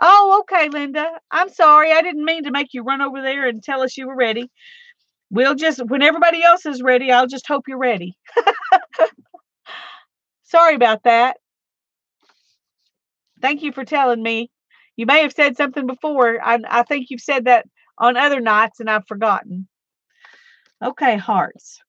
Oh, okay, Linda. I'm sorry. I didn't mean to make you run over there and tell us you were ready. We'll just, when everybody else is ready, I'll just hope you're ready. Sorry about that. Thank you for telling me. You may have said something before. I think you've said that on other nights and I've forgotten. Okay, hearts.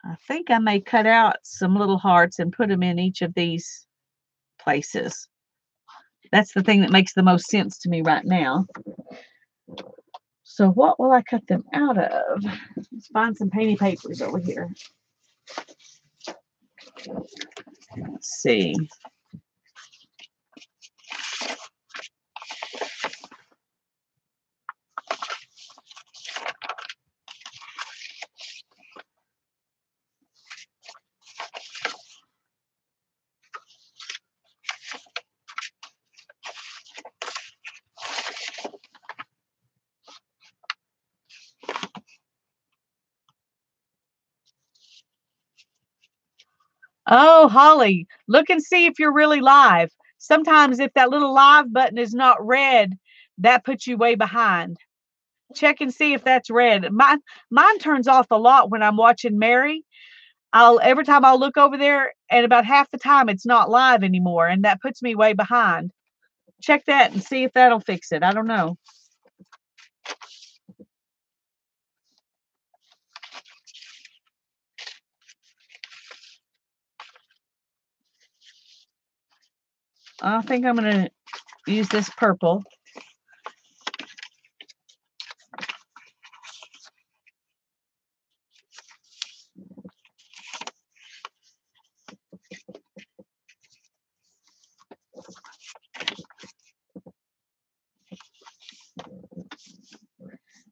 I think I may cut out some little hearts and put them in each of these places. That's the thing that makes the most sense to me right now. So what will I cut them out of? Let's find some painty papers over here. Let's see. Oh, Holly, look and see if you're really live. Sometimes if that little live button is not red, that puts you way behind. Check and see if that's red. Mine turns off a lot when I'm watching Mary. Every time I'll look over there, and about half the time it's not live anymore, and that puts me way behind. Check that and see if that'll fix it. I don't know. I think I'm going to use this purple.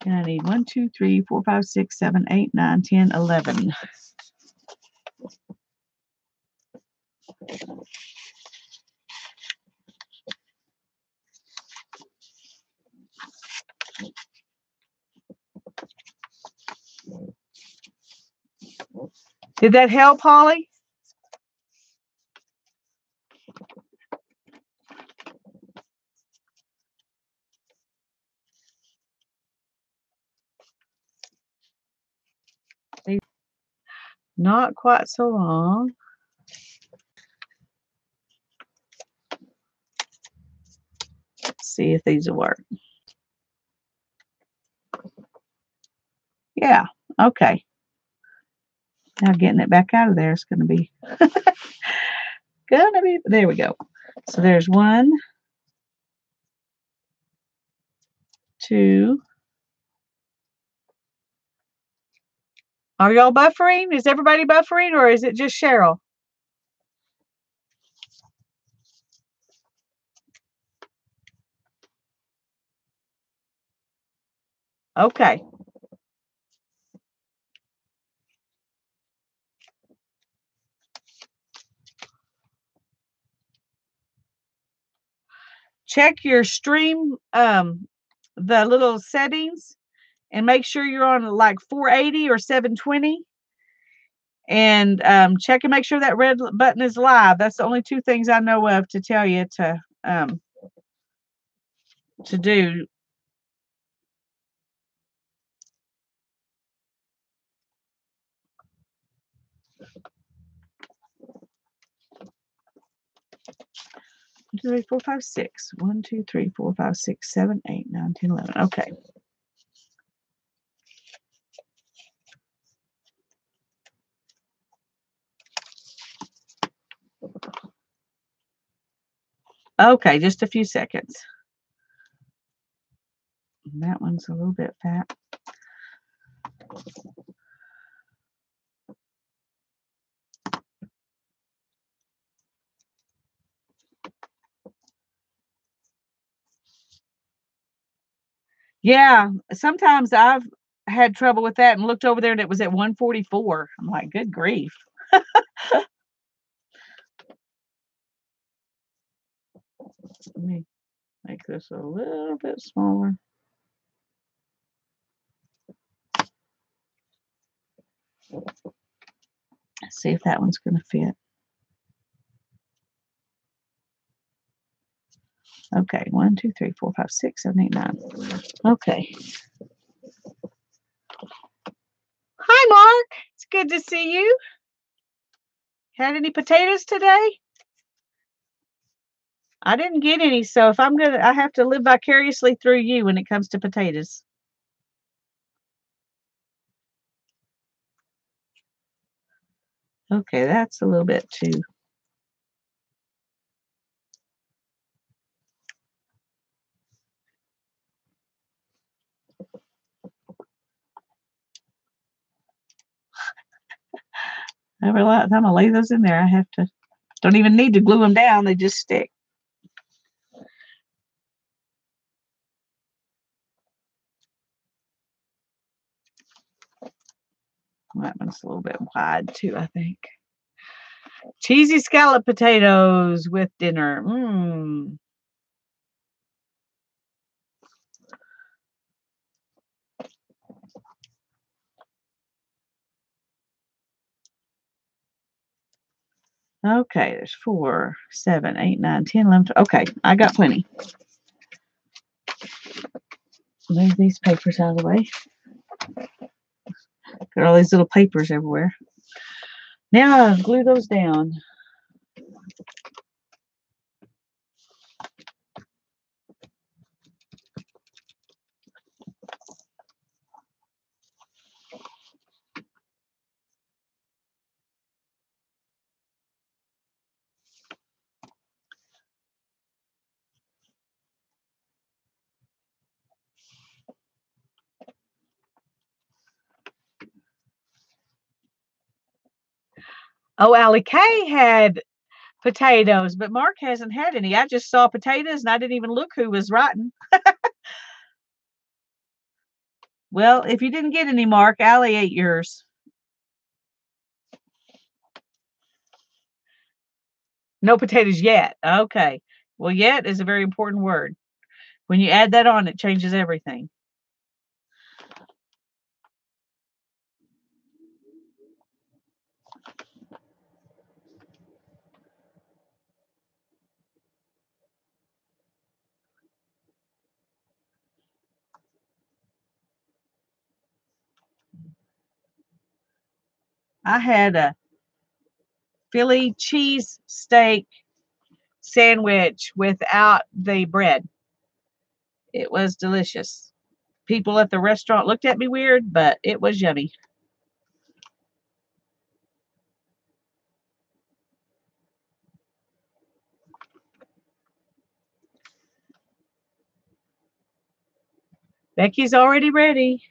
And I need 1, 2, 3, 4, 5, 6, 7, 8, 9, 10, 11. Did that help, Holly? Not quite so long. Let's see if these will work. Yeah, okay. Now getting it back out of there is going to be, there we go. So there's 1, 2. Are y'all buffering? Is everybody buffering or is it just Cheryl? Okay. Check your stream, the little settings, and make sure you're on like 480 or 720. And check and make sure that red button is live. That's the only two things I know of to tell you to do. One, two, three, four, five, six. 1, 2, 3, 4, 5, 6, 7, 8, 9, 10, 11. Okay. Okay, just a few seconds. That one's a little bit fat. Yeah, sometimes I've had trouble with that and looked over there and it was at 144. I'm like, good grief. Let me make this a little bit smaller. Let's see if that one's going to fit. Okay, 1, 2, 3, 4, 5, 6, 7, 8, 9. Okay. Hi, Mark. It's good to see you. Had any potatoes today? I didn't get any, so if I have to live vicariously through you when it comes to potatoes. Okay, that's a little bit too. Every time I lay those in there, I have to, don't even need to glue them down, they just stick. That one's a little bit wide too, I think. Cheesy scallop potatoes with dinner. Mmm. Okay, there's 4, 7, 8, 9, 10, 11. Okay, I got plenty. Move these papers out of the way. Got all these little papers everywhere. Now glue those down. Oh, Allie Kay had potatoes, but Mark hasn't had any. I just saw potatoes and I didn't even look who was writing. Well, if you didn't get any, Mark, Allie ate yours. No potatoes yet. Okay. Well, yet is a very important word. When you add that on, it changes everything. I had a Philly cheese steak sandwich without the bread. It was delicious. People at the restaurant looked at me weird, but it was yummy. Becky's already ready.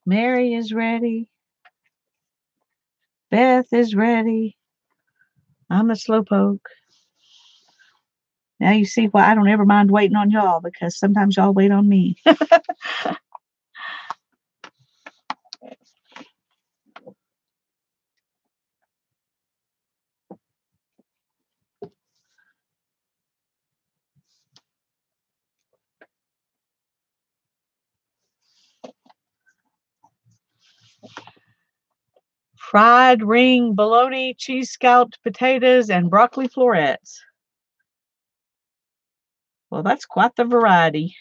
Mary is ready. Beth is ready. I'm a slowpoke. Now you see why I don't ever mind waiting on y'all, because sometimes y'all wait on me. Fried ring bologna, cheese scalloped potatoes, and broccoli florets. Well, that's quite the variety.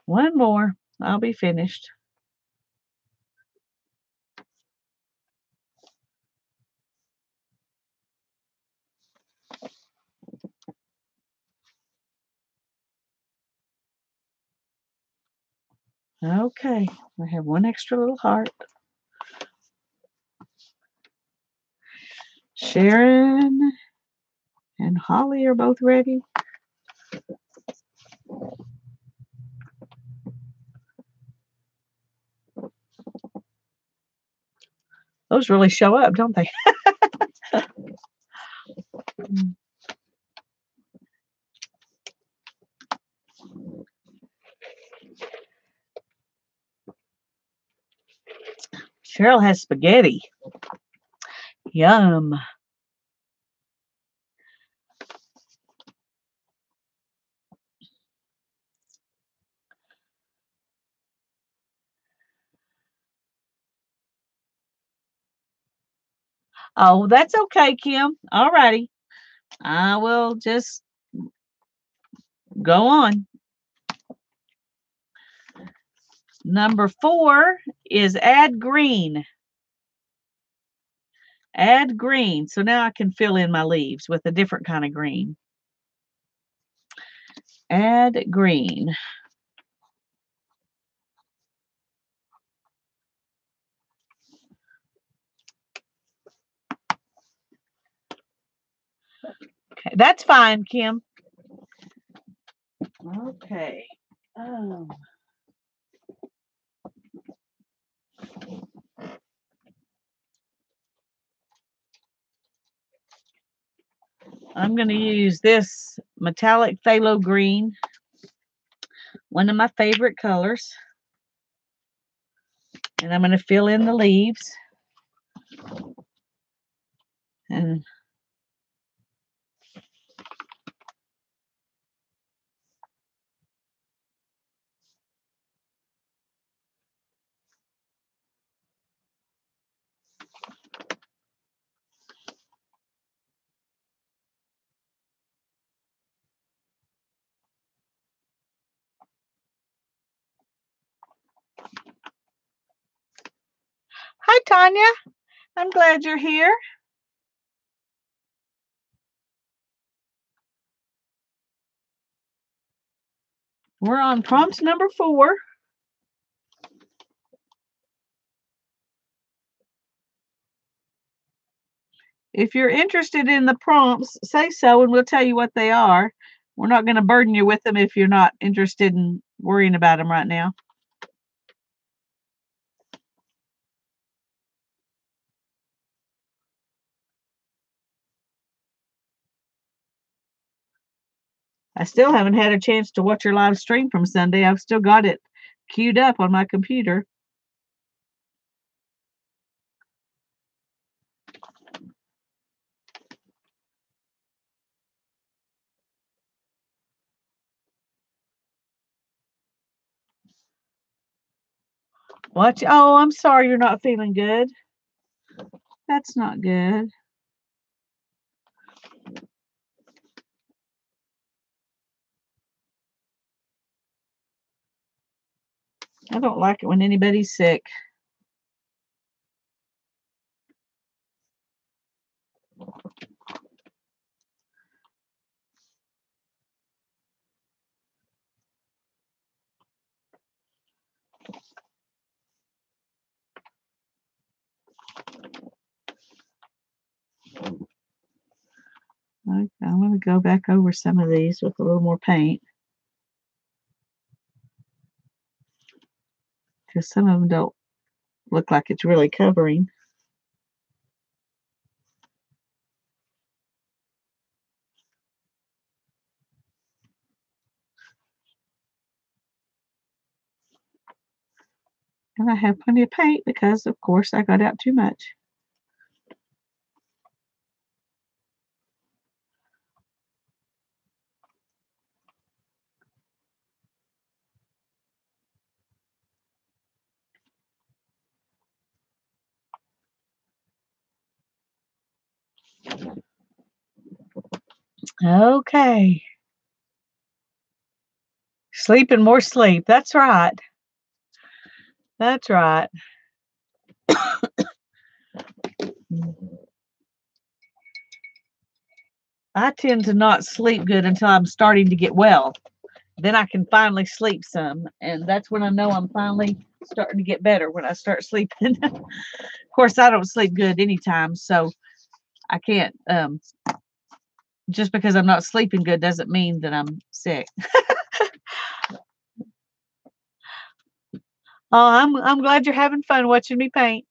One more, I'll be finished. Okay, I have one extra little heart. Sharon and Holly are both ready. Those really show up, don't they? Cheryl has spaghetti. Yum. Oh, that's okay, Kim. All righty. I will just go on. Number 4 is add green. Add green. So now I can fill in my leaves with a different kind of green. Add green. Okay, that's fine, Kim. Okay. I'm going to use this metallic phthalo green, one of my favorite colors. And I'm going to fill in the leaves. And hi, Tanya. I'm glad you're here. We're on prompt number 4. If you're interested in the prompts, say so and we'll tell you what they are. We're not going to burden you with them if you're not interested in worrying about them right now. I still haven't had a chance to watch your live stream from Sunday. I've still got it queued up on my computer. Watch. Oh, I'm sorry you're not feeling good. That's not good. I don't like it when anybody's sick. I'm going to go back over some of these with a little more paint. Because some of them don't look like it's really covering. And I have plenty of paint because, of course, I got out too much. Okay. Sleep and more sleep. That's right. That's right. I tend to not sleep good until I'm starting to get well. Then I can finally sleep some. And that's when I know I'm finally starting to get better, when I start sleeping. Of course, I don't sleep good anytime. So I can't, just because I'm not sleeping good doesn't mean that I'm sick. Oh, I'm glad you're having fun watching me paint.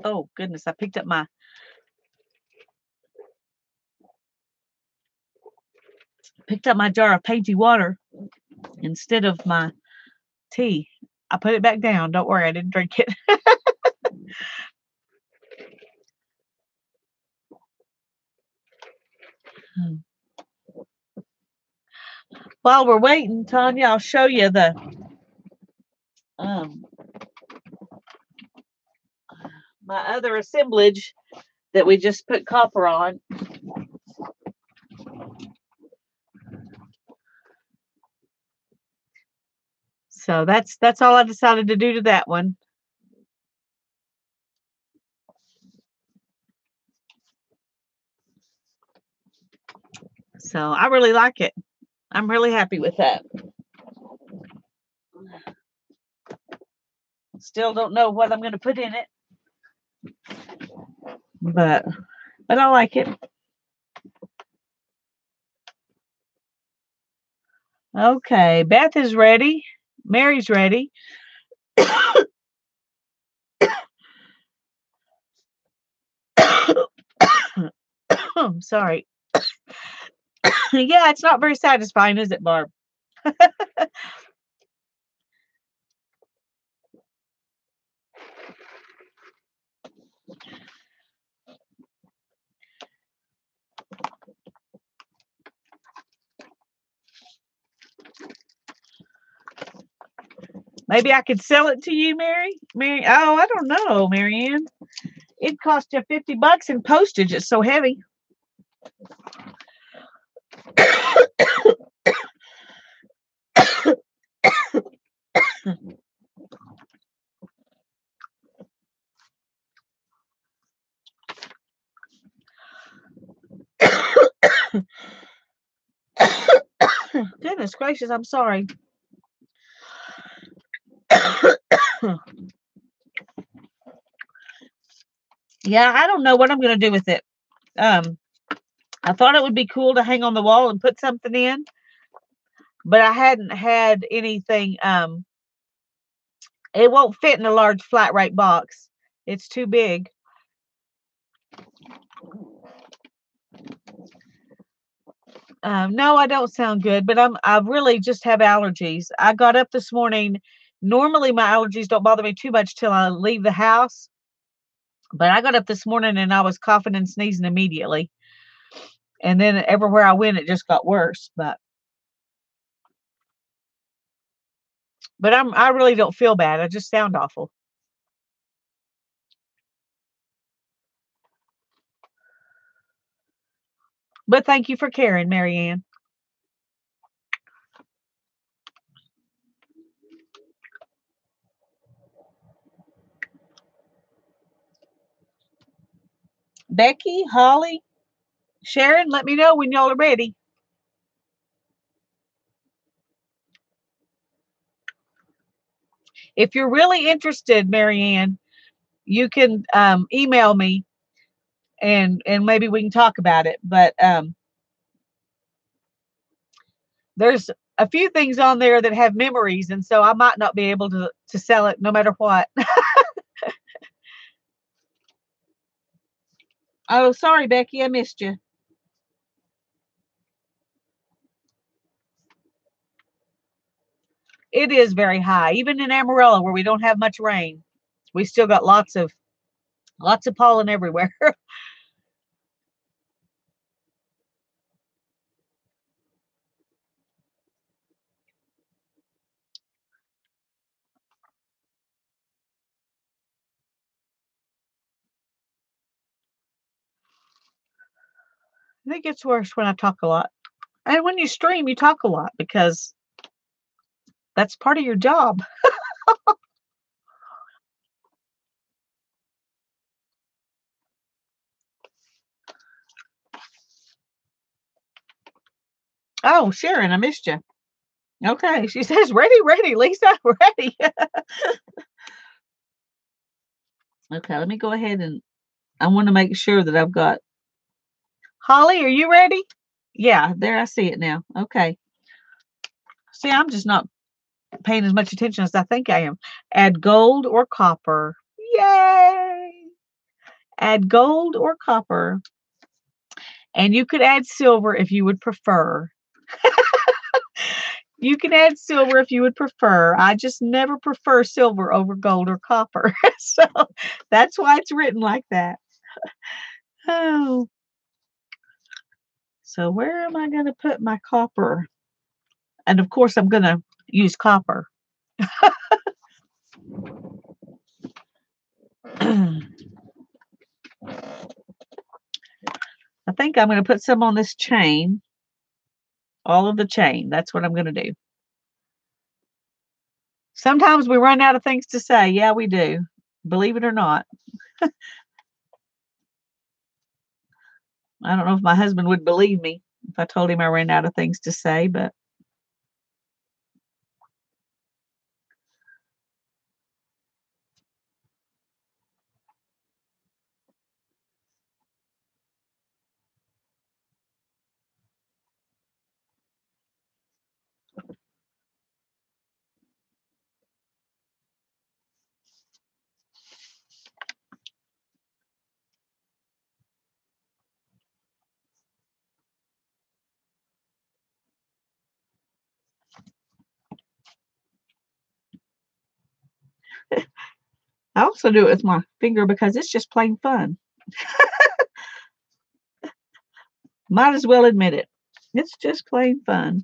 Oh goodness, I picked up my jar of painty water instead of my tea. I put it back down. Don't worry, I didn't drink it. While we're waiting, Tanya, I'll show you the my other assemblage that we just put copper on. So that's all I decided to do to that one. So I really like it. I'm really happy with that. Still don't know what I'm going to put in it, but I like it. Okay, Beth is ready. Mary's ready. I'm sorry. Yeah, it's not very satisfying, is it, Barb? Maybe I could sell it to you, Mary. Oh, I don't know, Marianne. It cost you $50 in postage. It's so heavy. Goodness gracious, I'm sorry. Yeah, I don't know what I'm going to do with it. I thought it would be cool to hang on the wall and put something in, but I hadn't had anything. It won't fit in a large flat rate box. It's too big. No, I don't sound good, but I really just have allergies. I got up this morning. Normally my allergies don't bother me too much till I leave the house. But I got up this morning and I was coughing and sneezing immediately. And then everywhere I went, it just got worse. But I really don't feel bad. I just sound awful. But thank you for caring, Marianne. Becky, Holly, Sharon, let me know when y'all are ready. If you're really interested, Marianne, you can email me and maybe we can talk about it. But there's a few things on there that have memories, and so I might not be able to sell it no matter what. Oh, sorry, Becky, I missed you. It is very high, even in Amarillo where we don't have much rain. We still got lots of pollen everywhere. I think it's worse when I talk a lot. And when you stream, you talk a lot because that's part of your job. Oh, Sharon, I missed you. Okay. She says, ready, Lisa, ready. Okay, let me go ahead and I want to make sure that I've got Holly, are you ready? Yeah, there I see it now. Okay. See, I'm just not paying as much attention as I think I am. Add gold or copper. Yay! Add gold or copper. And you could add silver if you would prefer. You can add silver if you would prefer. I just never prefer silver over gold or copper. So that's why it's written like that. Oh. So where am I going to put my copper? And of course, I'm going to use copper. I think I'm going to put some on this chain. All of the chain. That's what I'm going to do. Sometimes we run out of things to say. Yeah, we do. Believe it or not. I don't know if my husband would believe me if I told him I ran out of things to say, but I also do it with my finger because it's just plain fun. Might as well admit it. It's just plain fun.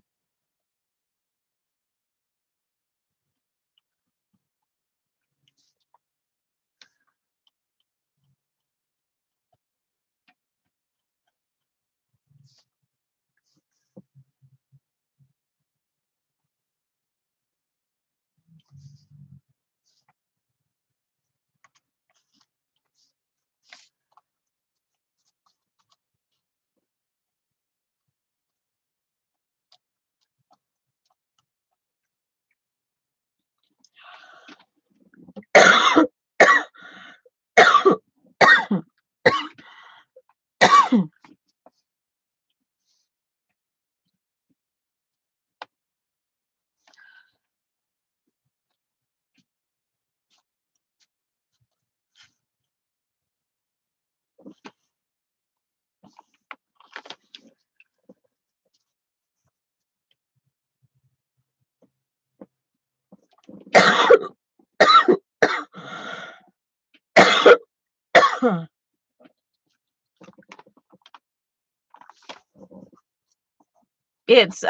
It's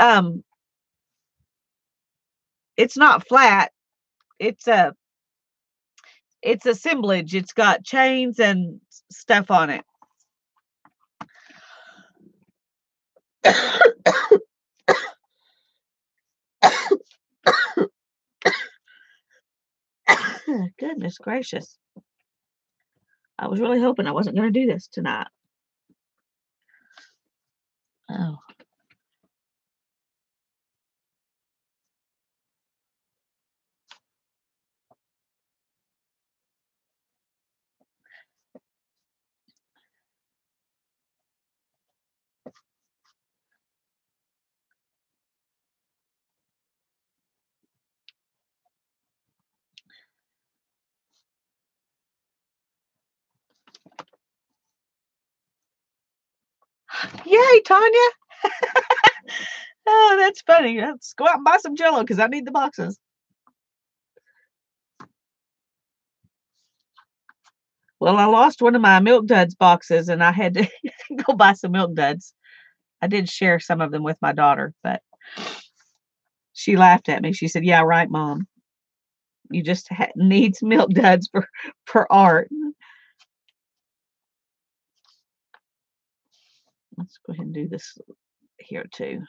it's not flat. It's a assemblage. It's got chains and stuff on it. Goodness gracious. I was really hoping I wasn't going to do this tonight. Oh. Yay, Tanya. Oh, that's funny. Let's go out and buy some Jell-O because I need the boxes. Well, I lost one of my Milk Duds boxes and I had to go buy some Milk Duds. I did share some of them with my daughter, but she laughed at me. She said, "Yeah, right, Mom. You just needs Milk Duds for art." Let's go ahead and do this here too.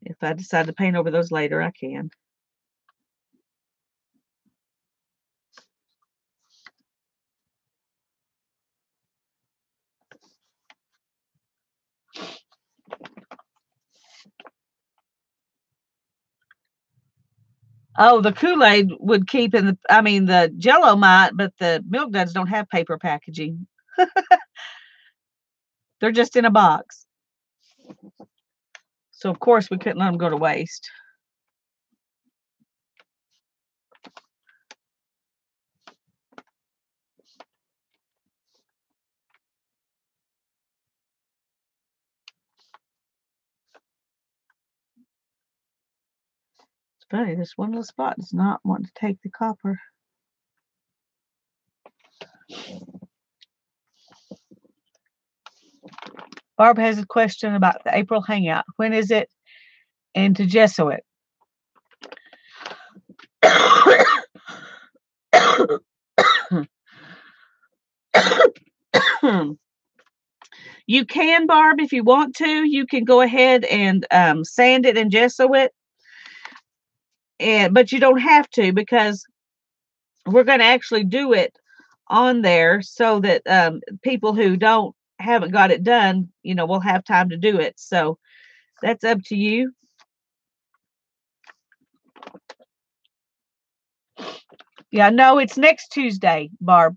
If I decide to paint over those later, I can. Oh, the Kool-Aid would keep in the, I mean, the Jell-O might, but the Milk Duds don't have paper packaging. They're just in a box. So, of course, we couldn't let them go to waste. It's funny, this one little spot does not want to take the copper. Barb has a question about the April Hangout. When is it? And to gesso it. You can, Barb, if you want to. You can go ahead and sand it and gesso it. But you don't have to because we're going to actually do it on there so that people who haven't got it done, will have time to do it. So that's up to you. Yeah, no, it's next Tuesday, Barb.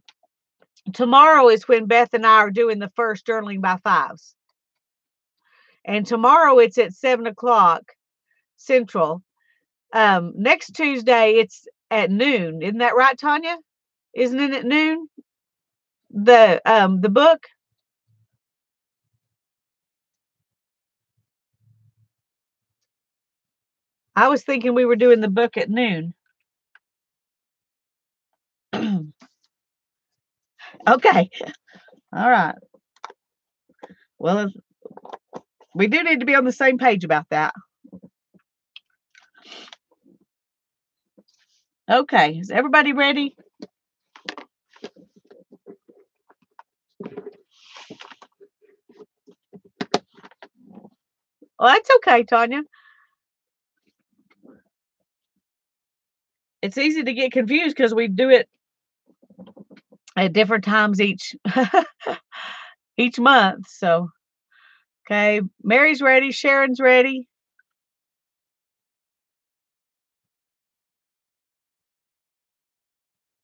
Tomorrow is when Beth and I are doing the first journaling by fives. And tomorrow it's at 7:00 Central. Next Tuesday it's at noon. Isn't that right, Tanya? Isn't it at noon? The book? I was thinking we were doing the book at noon. Okay. All right. Well, we do need to be on the same page about that. Okay. Is everybody ready? Well, that's okay, Tanya. It's easy to get confused because we do it at different times each month. So, okay, Mary's ready. Sharon's ready.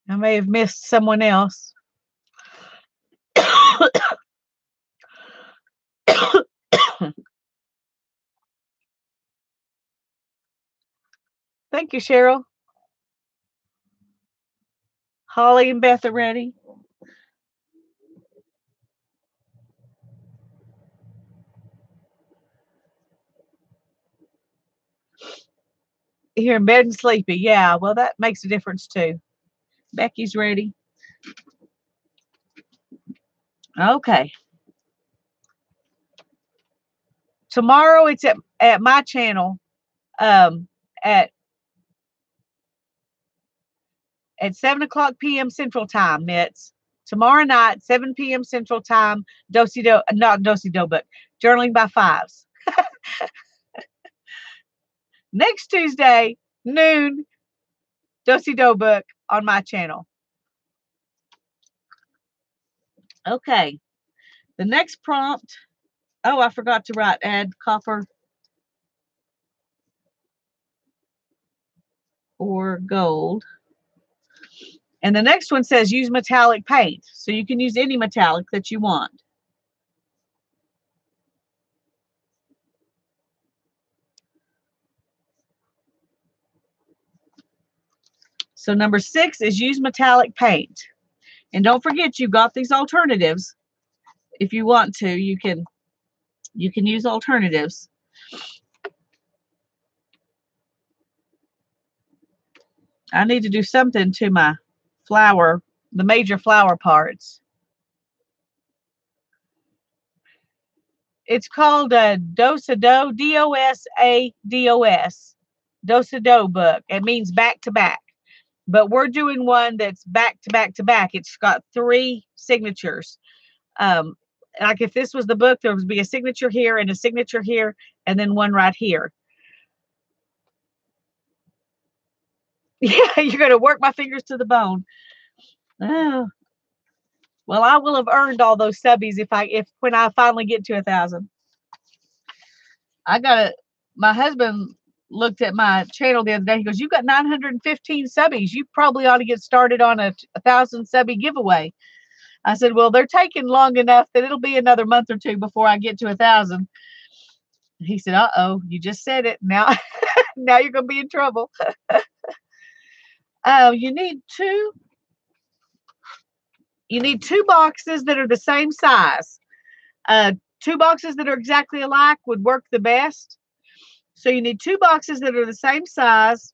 I may have missed someone else. Thank you, Cheryl. Holly and Beth are ready. Here in bed and sleepy. Yeah, well, that makes a difference too. Becky's ready. Okay. Tomorrow it's at my channel at 7:00 p.m. Central Time, Mitts. Tomorrow night, 7 p.m. Central Time, not Do-si-do, but Journaling by Fives. Next Tuesday, noon, Do-si-do book on my channel. Okay. The next prompt. Oh, I forgot to add copper or gold. And the next one says use metallic paint. So you can use any metallic that you want. So number 6 is use metallic paint. And don't forget, you've got these alternatives. if you want to, you can use alternatives. I need to do something to my flower, the major flower parts. It's called a do-sa-do, D-O-S-A-D-O-S, do-sa-do book. It means back to back. But we're doing one that's back to back to back. It's got 3 signatures. Like if this was the book, there would be a signature here and a signature here, and then one right here. Yeah, you're going to work my fingers to the bone. Oh. Well, I will have earned all those subbies if when I finally get to 1,000. My husband looked at my channel the other day. He goes, "You've got 915 subbies. You probably ought to get started on a 1,000 subby giveaway." I said, "Well, they're taking long enough that it'll be another month or 2 before I get to 1,000." He said, "Uh-oh, you just said it. Now, now you're going to be in trouble." You need 2 boxes that are the same size. 2 boxes that are exactly alike would work the best. So you need 2 boxes that are the same size,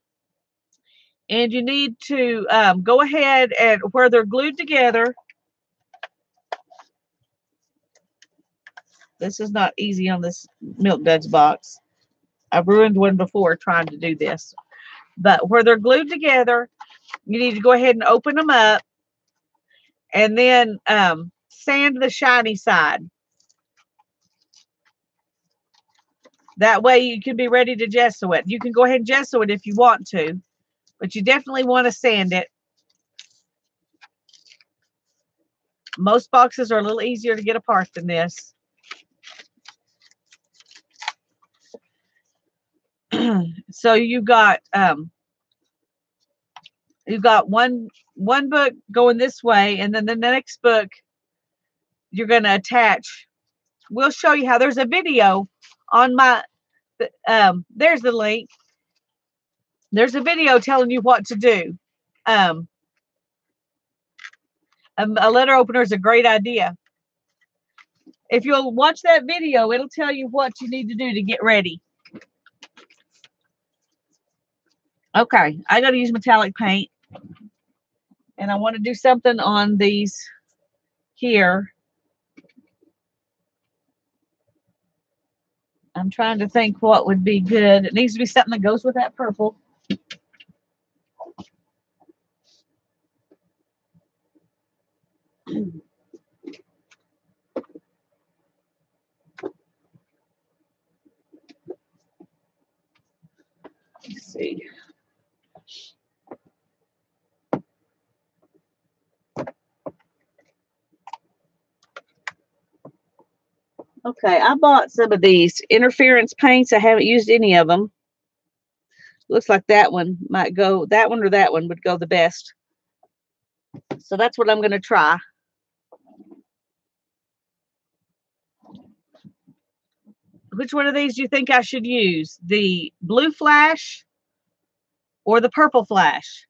and you need to go ahead and where they're glued together. This is not easy on this Milk Duds box. I've ruined one before trying to do this. But where they're glued together, you need to go ahead and open them up, and then sand the shiny side. That way you can be ready to gesso it. You can go ahead and gesso it if you want to, but you definitely want to sand it. Most boxes are a little easier to get apart than this. So you've got one book going this way, and then the next book you're going to attach. We'll show you how. There's a video on my there's the link. There's a video telling you what to do. A letter opener is a great idea. If you'll watch that video, it'll tell you what you need to do to get ready. Okay, I got to use metallic paint, and I want to do something on these here. I'm trying to think what would be good. It needs to be something that goes with that purple. Let's see. Okay, I bought some of these interference paints. I haven't used any of them. Looks like that one might go, that one or that one would go the best. So that's what I'm going to try. Which one of these do you think I should use? The blue flash or the purple flash?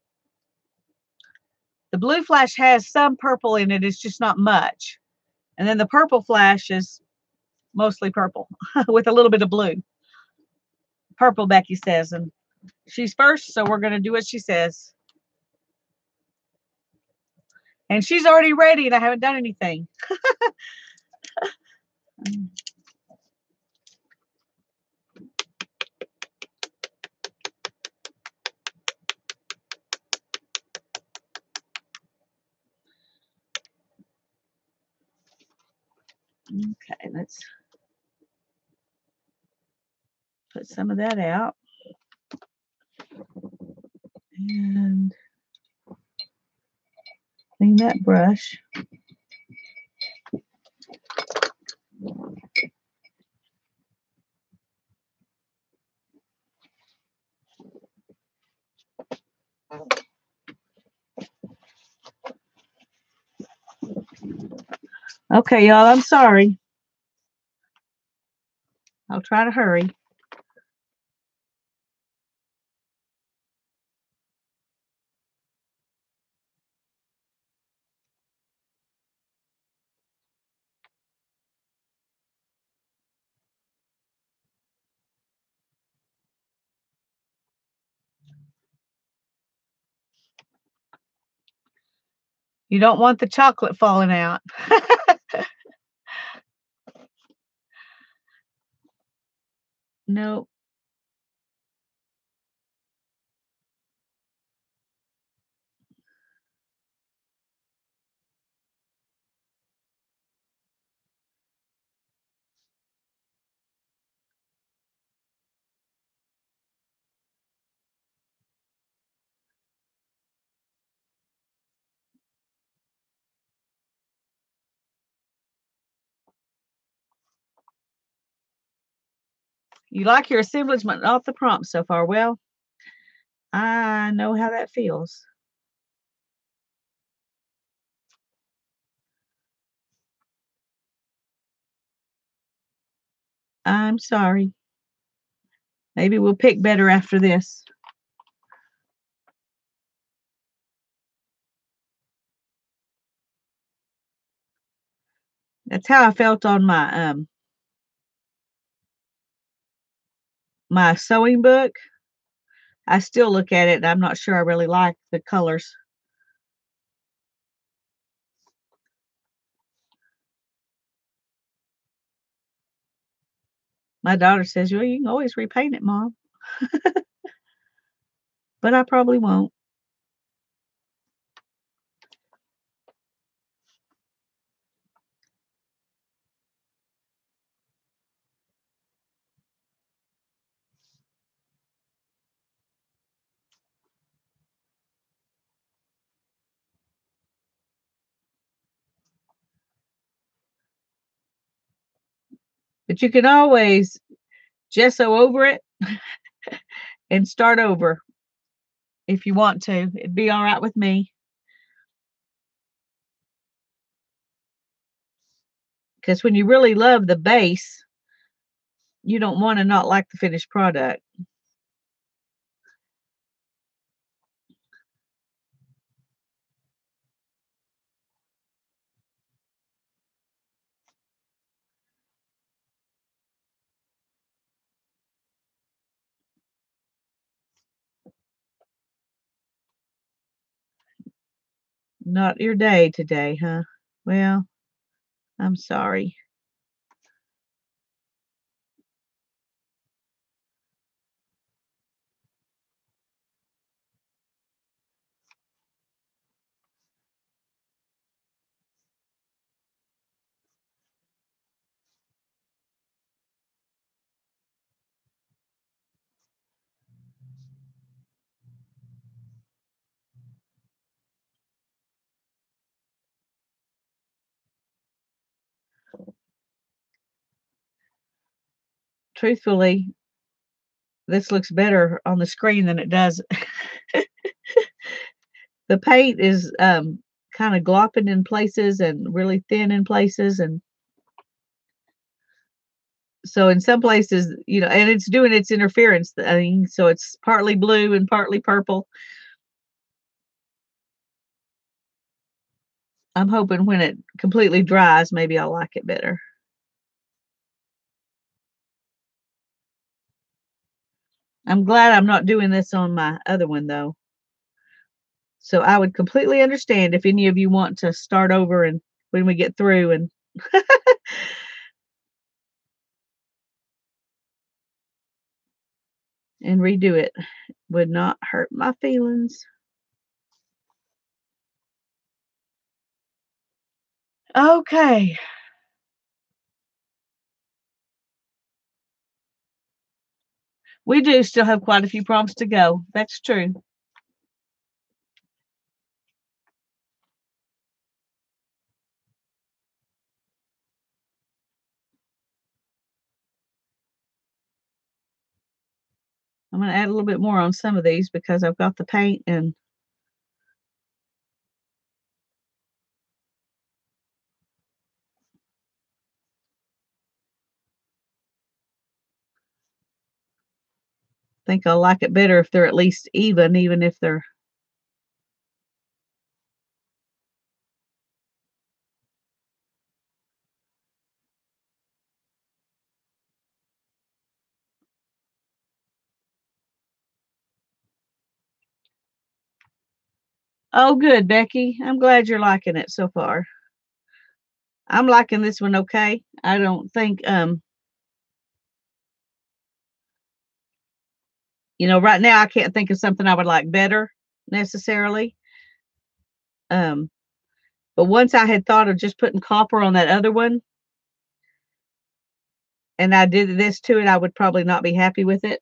The blue flash has some purple in it. It's just not much. And then the purple flash is mostly purple with a little bit of blue. Purple, Becky says, and she's first, so we're going to do what she says. And she's already ready, and I haven't done anything. Okay, let's put some of that out. And clean that brush. Okay, y'all, I'm sorry. I'll try to hurry. You don't want the chocolate falling out. No. You like your assemblage, but not the prompt so far. Well, I know how that feels. I'm sorry. Maybe we'll pick better after this. That's how I felt on my sewing book. I still look at it and I'm not sure I really like the colors. My daughter says, well, you can always repaint it, Mom. But I probably won't. But you can always gesso over it and start over if you want to. It'd be all right with me. Because when you really love the base, you don't want to not like the finished product. Not your day today, huh? Well, I'm sorry. Truthfully, this looks better on the screen than it does. The paint is kind of glopping in places and really thin in places, and so in some places, and it's doing its interference thing, so it's partly blue and partly purple. I'm hoping when it completely dries, maybe I'll like it better. I'm glad I'm not doing this on my other one though. So I would completely understand if any of you want to start over and when we get through and and redo it. Would not hurt my feelings. Okay. We do still have quite a few prompts to go. That's true. I'm going to add a little bit more on some of these because I've got the paint and think I'll like it better if they're at least even if they're Oh, good, Becky. I'm glad you're liking it so far. I'm liking this one okay. I don't think you know, right now I can't think of something I would like better necessarily. Um, but once I had thought of just putting copper on that other one and I did this to it, I would probably not be happy with it.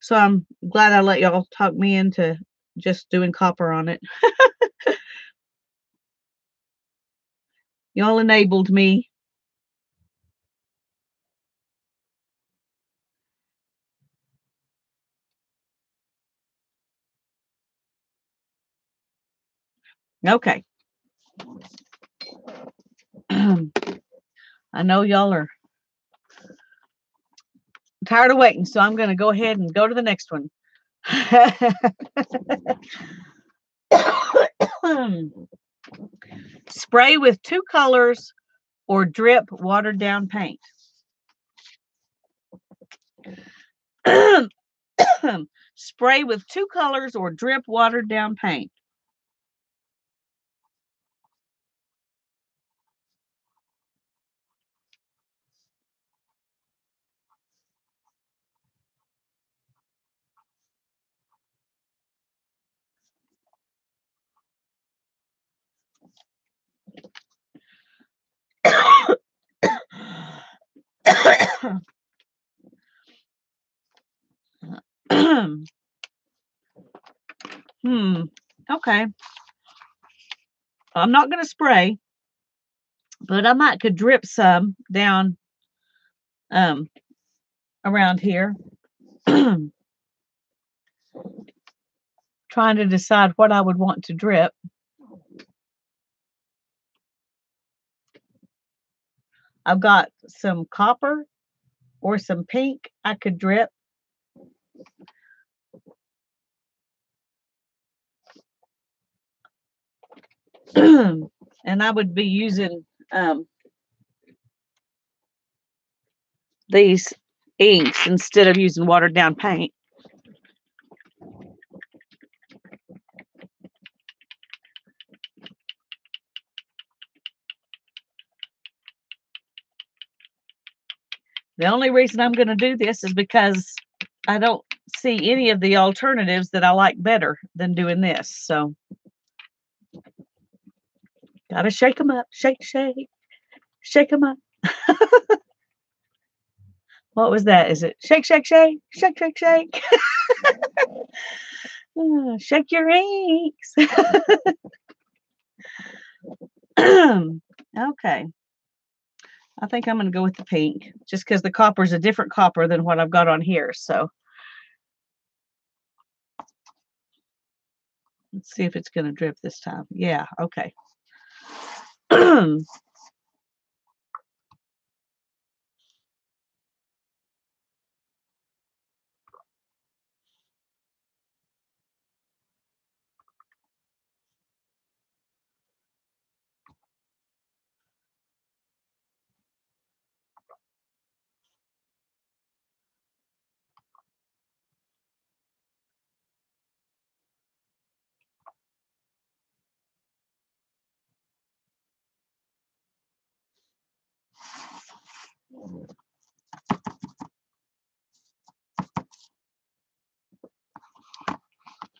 So I'm glad I let y'all talk me into just doing copper on it. Y'all enabled me. Okay. I know y'all are tired of waiting, so I'm going to go ahead and go to the next one. Spray with 2 colors or drip watered down paint. Spray with 2 colors or drip watered down paint. Okay. I'm not going to spray, but I might could drip some down around here. Trying to decide what I would want to drip. I've got some copper or some pink I could drip. And I would be using these inks instead of using watered down paint. The only reason I'm going to do this is because I don't see any of the alternatives that I like better than doing this. So, gotta shake them up. Shake, shake, shake them up. What was that? Is it shake, shake, shake, shake, shake, shake? Shake your inks. Okay. I think I'm going to go with the pink just because the copper is a different copper than what I've got on here. So let's see if it's going to drip this time. Yeah. Okay.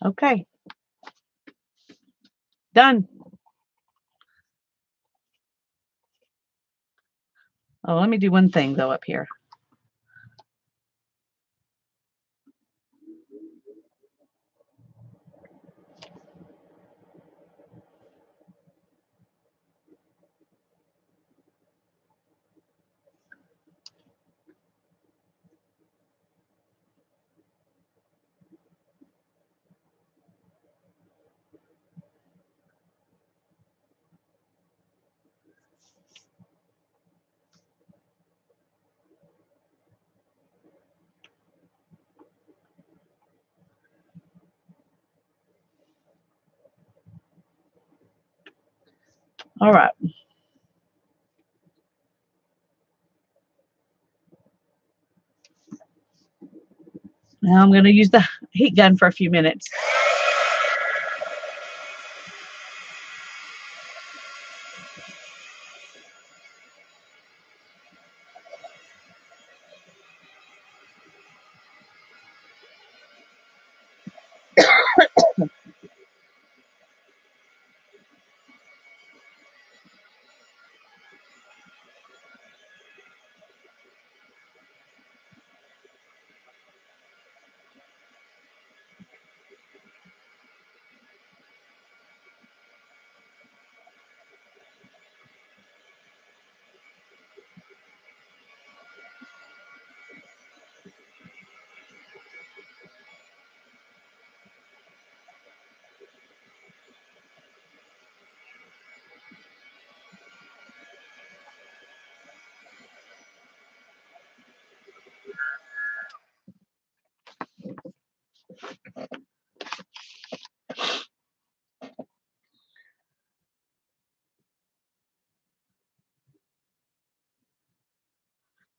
Okay. Done. Oh, let me do one thing though up here. All right. Now I'm going to use the heat gun for a few minutes.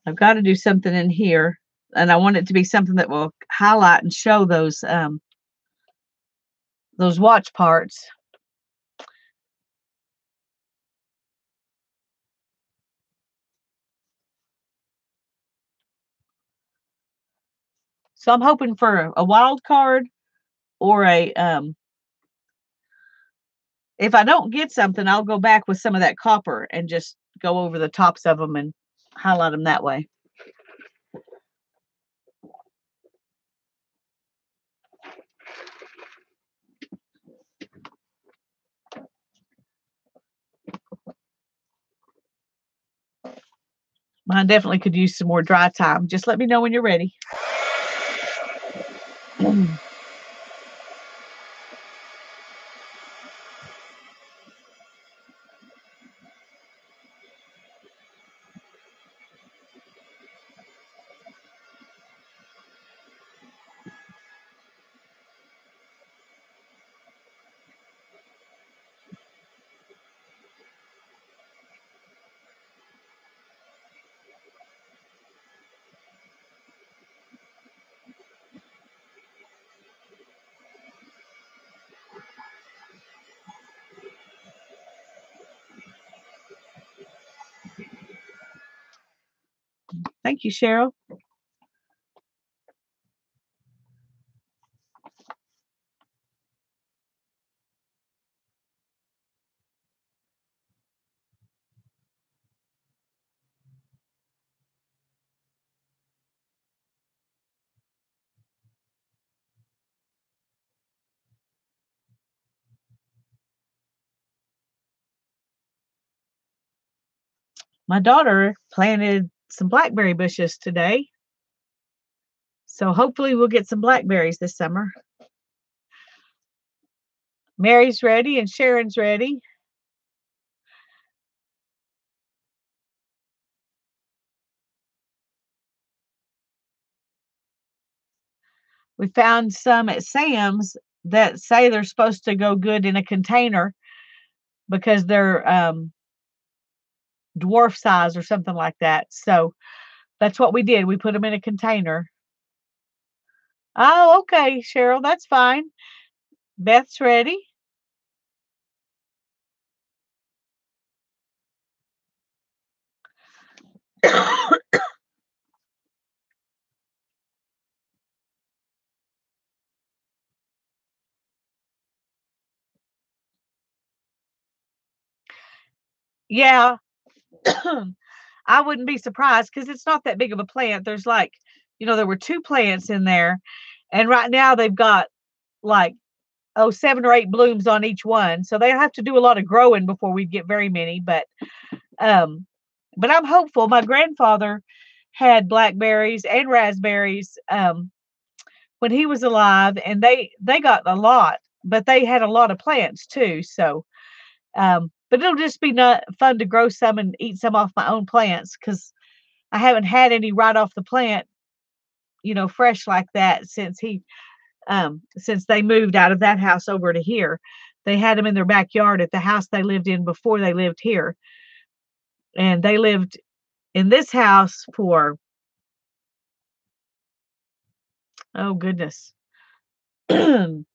I've got to do something in here, and I want it to be something that will highlight and show those watch parts. So I'm hoping for a wild card or a if I don't get something, I'll go back with some of that copper and just go over the tops of them and highlight them that way. Mine definitely could use some more dry time. Just let me know when you're ready. Thank you, Cheryl. My daughter planted some blackberry bushes today. So hopefully we'll get some blackberries this summer. Mary's ready and Sharon's ready. We found some at Sam's that say they're supposed to go good in a container because they're dwarf size or something like that. So that's what we did. We put them in a container. Oh, okay, Cheryl, that's fine. Beth's ready. Yeah. I wouldn't be surprised because it's not that big of a plant. There's like, there were 2 plants in there, and right now they've got like, 7 or 8 blooms on each one. So they have to do a lot of growing before we get very many. Um, but I'm hopeful. My grandfather had blackberries and raspberries when he was alive, and they got a lot, but they had a lot of plants too. So, but it'll just be not fun to grow some and eat some off my own plants because I haven't had any right off the plant, fresh like that since they moved out of that house over to here. They had them in their backyard at the house they lived in before they lived here. And they lived in this house for, oh goodness. Well,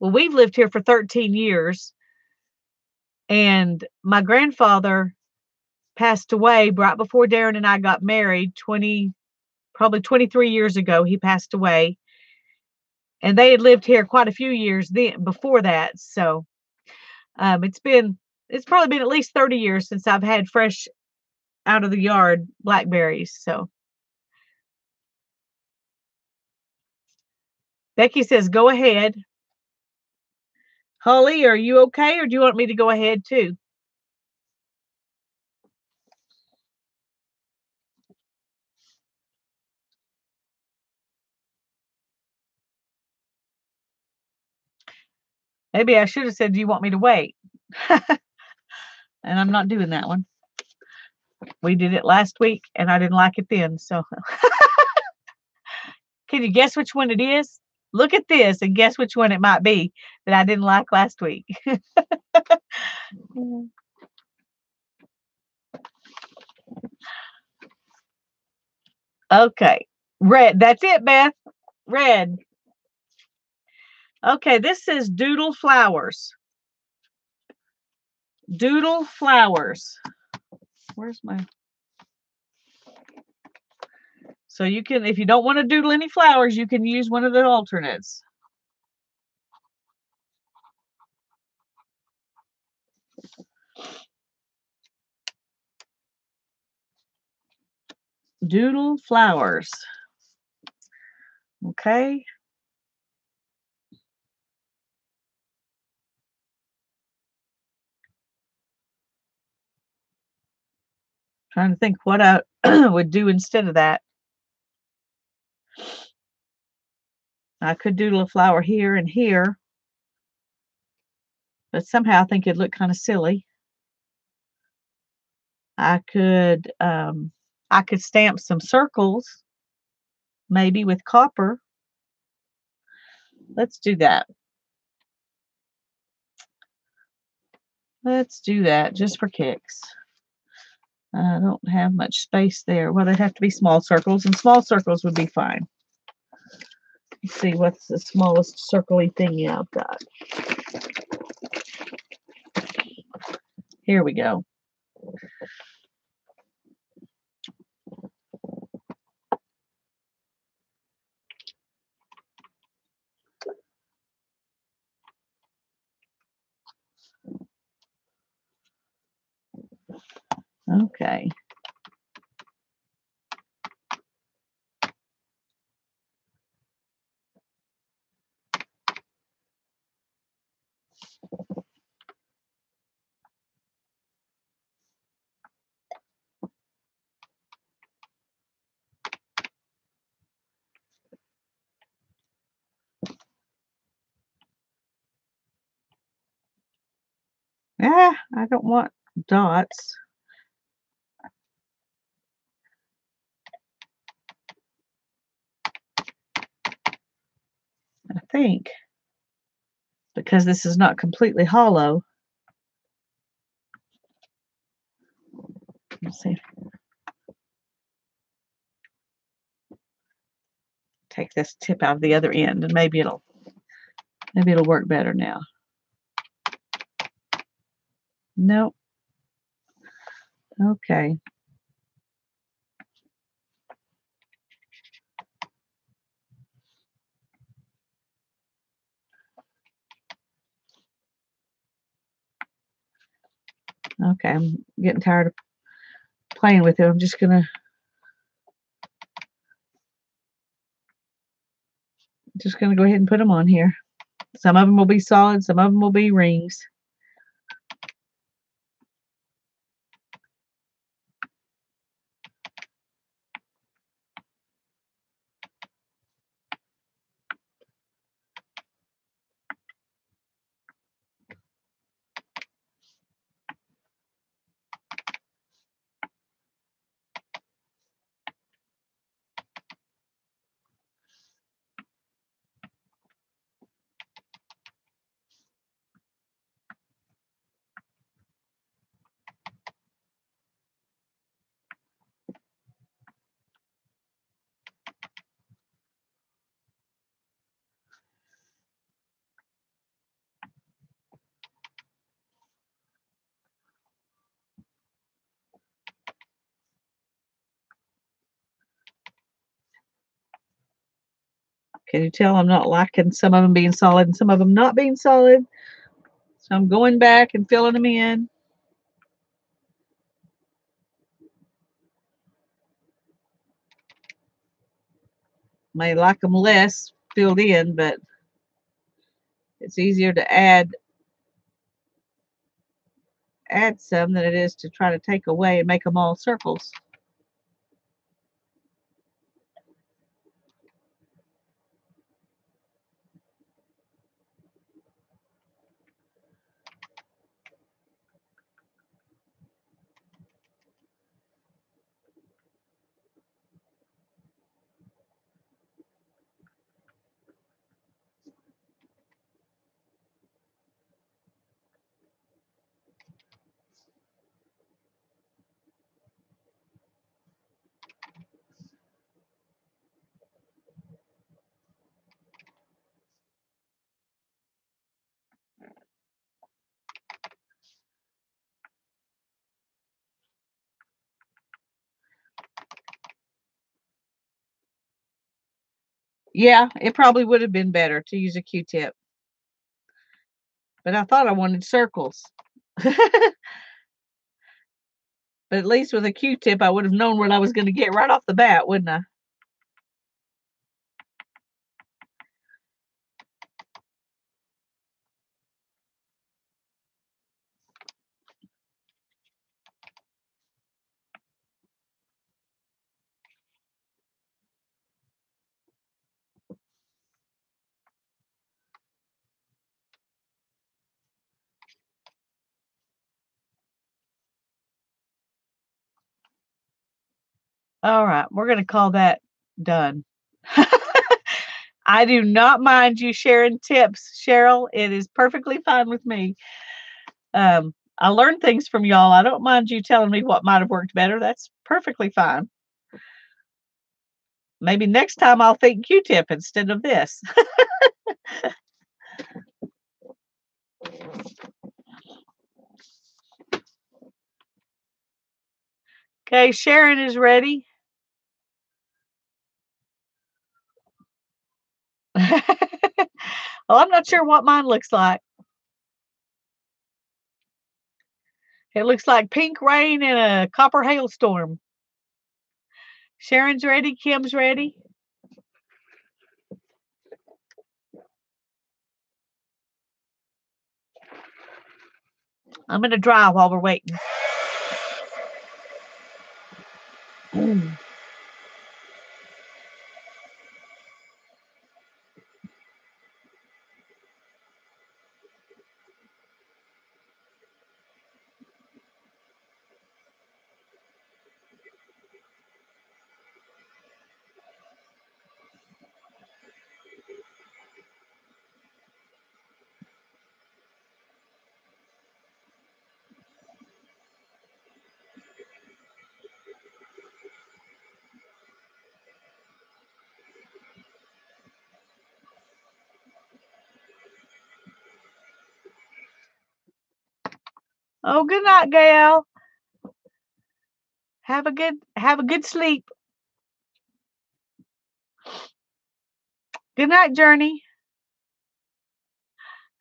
we've lived here for 13 years. And my grandfather passed away right before Darren and I got married, probably 23 years ago. He passed away. And they had lived here quite a few years then before that. So it's probably been at least 30 years since I've had fresh out of the yard blackberries. So Becky says, go ahead. Holly, are you okay, or do you want me to go ahead too? Maybe I should have said, do you want me to wait? And I'm not doing that one. We did it last week, and I didn't like it then. So can you guess which one it is? Look at this and guess which one it might be that I didn't like last week. Okay. Red. That's it, Beth. Red. Okay, this says doodle flowers. Doodle flowers. Where's my... So you can, if you don't want to doodle any flowers, you can use one of the alternates. Doodle flowers. Okay. Trying to think what I would do instead of that. I could doodle a flower here and here, but somehow I think it'd look kind of silly. I could stamp some circles, maybe with copper. Let's do that. Let's do that just for kicks. I don't have much space there. Well, they'd have to be small circles, and small circles would be fine. Let's see, what's the smallest circly thing I've got? Here we go. Okay. Ah, I don't want dots. I think because this is not completely hollow. Let's see. Take this tip out of the other end, and maybe it'll work better now. Nope. Okay. Okay, I'm getting tired of playing with it. I'm just gonna go ahead and put them on here. Some of them will be solid, some of them will be rings. Can you tell I'm not liking some of them being solid and some of them not being solid? So I'm going back and filling them in. May like them less filled in, but it's easier to add some than it is to try to take away and make them all circles. Yeah, it probably would have been better to use a Q-tip. But I thought I wanted circles. But at least with a Q-tip, I would have known what I was going to get right off the bat, wouldn't I? All right, we're going to call that done. I do not mind you sharing tips, Cheryl. It is perfectly fine with me. I learned things from y'all. I don't mind you telling me what might have worked better. That's perfectly fine. Maybe next time I'll think Q-tip instead of this. Okay, Sharon is ready. Well, I'm not sure what mine looks like. It looks like pink rain in a copper hailstorm. Sharon's ready. Kim's ready. I'm going to dry while we're waiting. Oh, good night, Gail. Have a good sleep. Good night, Journey.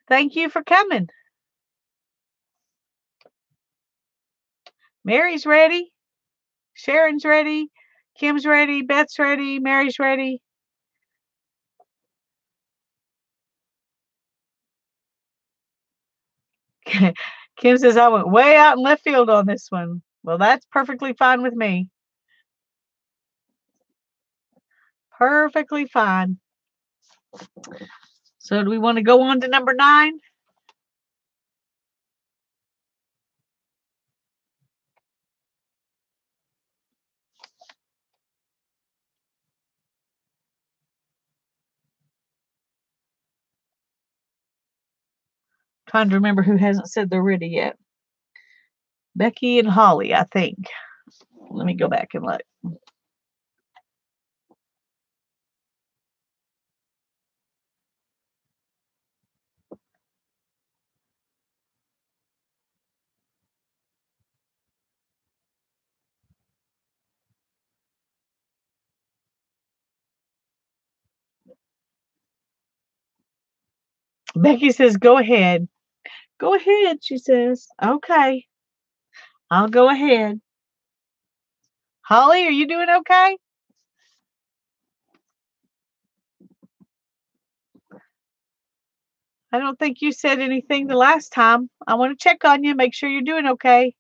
Thank you for coming. Mary's ready. Sharon's ready. Kim's ready. Beth's ready. Mary's ready. Kim says I went way out in left field on this one. Well, that's perfectly fine with me. Perfectly fine. So do we want to go on to number 9? Trying to remember who hasn't said they're ready yet. Becky and Holly, I think. Let me go back and look. Becky says, go ahead. Go ahead, she says. Okay, I'll go ahead. Holly, are you doing okay? I don't think you said anything the last time. I want to check on you, make sure you're doing okay.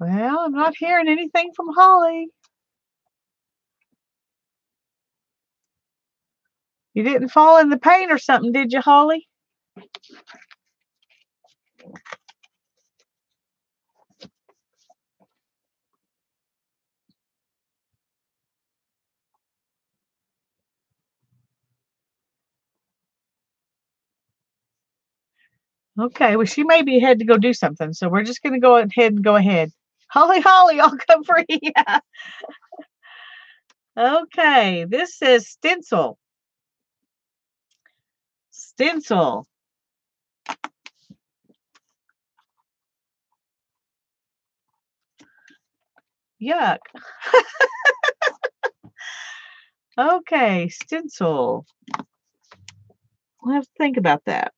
Well, I'm not hearing anything from Holly. You didn't fall in the paint or something, did you, Holly? Okay, well, she may be ahead to go do something, so we're just going to go ahead and go ahead. Holly, Holly, I'll come for you. Okay, this says stencil. Stencil. Yuck. Okay, stencil. We'll have to think about that.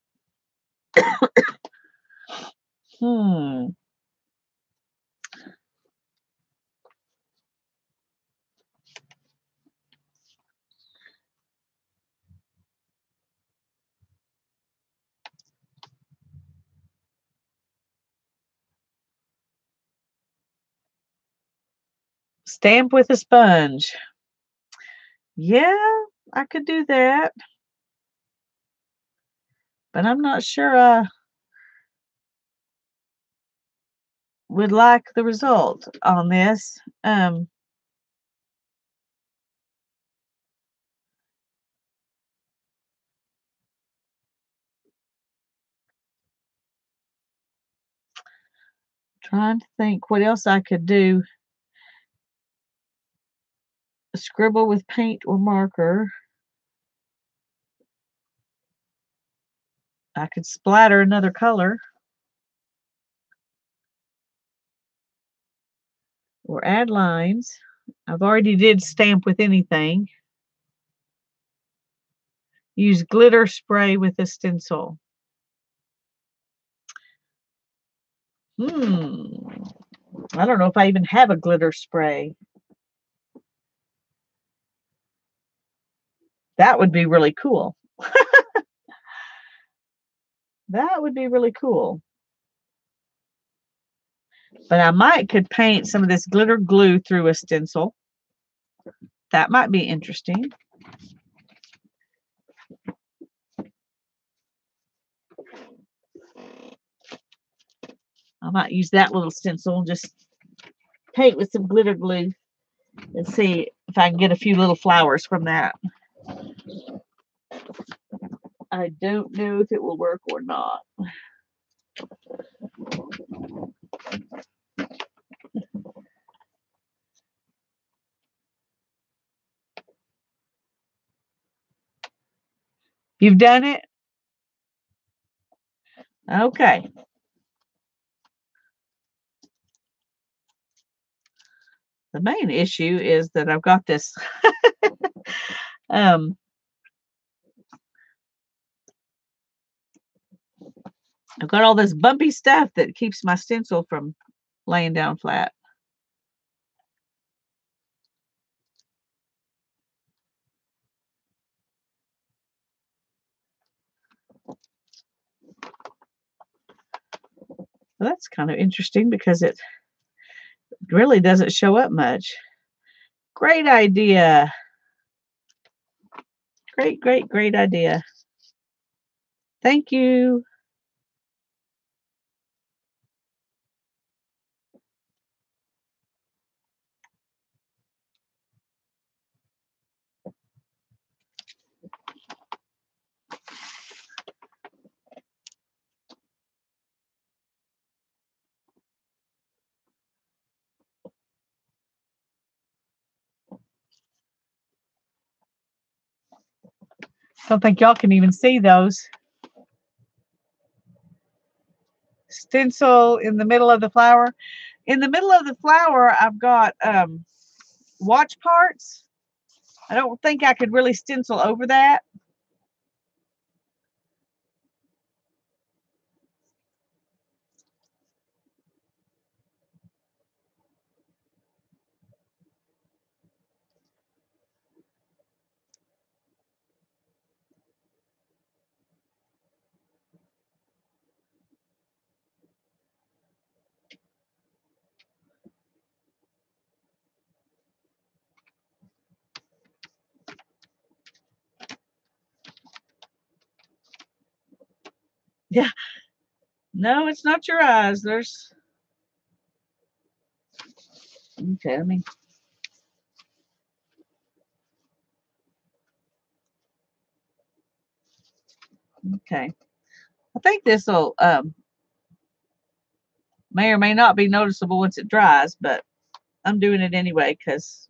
Stamp with a sponge. Yeah, I could do that. But I'm not sure I would like the result on this. Trying to think what else I could do. Scribble with paint or marker. I could splatter another color. Or add lines. I've already did stamp with anything. Use glitter spray with a stencil. I don't know if I even have a glitter spray. That would be really cool. That would be really cool. But I could paint some of this glitter glue through a stencil. That might be interesting. I might use that little stencil, just paint with some glitter glue and see if I can get a few little flowers from that. I don't know if it will work or not. You've done it? Okay. The main issue is that I've got this I've got all this bumpy stuff that keeps my stencil from laying down flat. Well, that's kind of interesting because it really doesn't show up much. Great idea. Great, great, great idea. Thank you. Don't think y'all can even see those. Stencil in the middle of the flower. In the middle of the flower, I've got watch parts. I don't think I could really stencil over that. Yeah. No, it's not your eyes. There's okay, I mean okay. I think this will may or may not be noticeable once it dries, but I'm doing it anyway because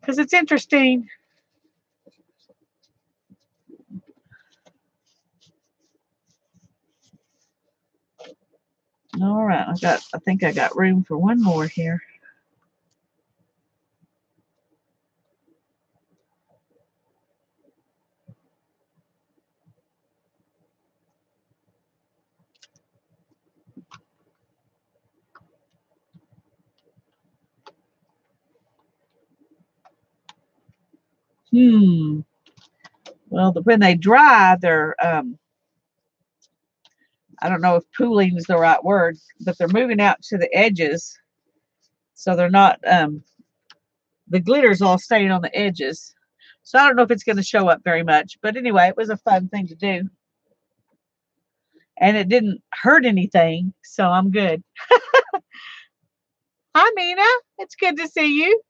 it's interesting. All right, I think I got room for one more here. Well, when they dry, they're I don't know if pooling is the right word, but they're moving out to the edges, so they're not the glitter's all staying on the edges. So I don't know if it's going to show up very much, but anyway, it was a fun thing to do, and it didn't hurt anything, so I'm good. Hi, Mina. It's good to see you.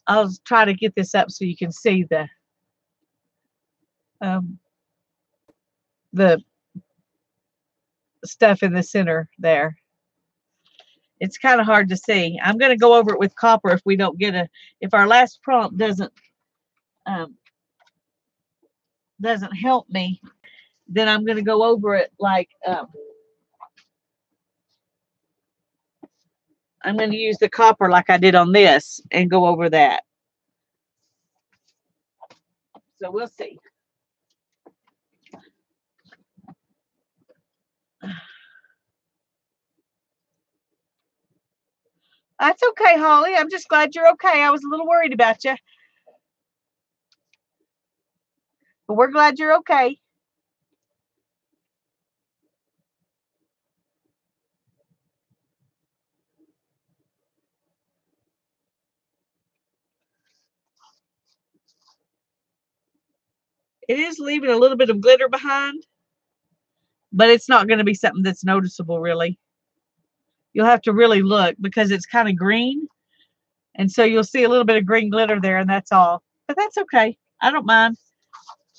I'll try to get this up so you can see the stuff in the center there. It's kind of hard to see. I'm going to go over it with copper if we don't get if our last prompt doesn't help me, then I'm going to go over it like I'm going to use the copper like I did on this and go over that. So we'll see. That's okay, Holly. I'm just glad you're okay. I was a little worried about you. But we're glad you're okay. It is leaving a little bit of glitter behind, but it's not going to be something that's noticeable, really. You'll have to really look because it's kind of green. And so you'll see a little bit of green glitter there, and that's all. But that's okay. I don't mind.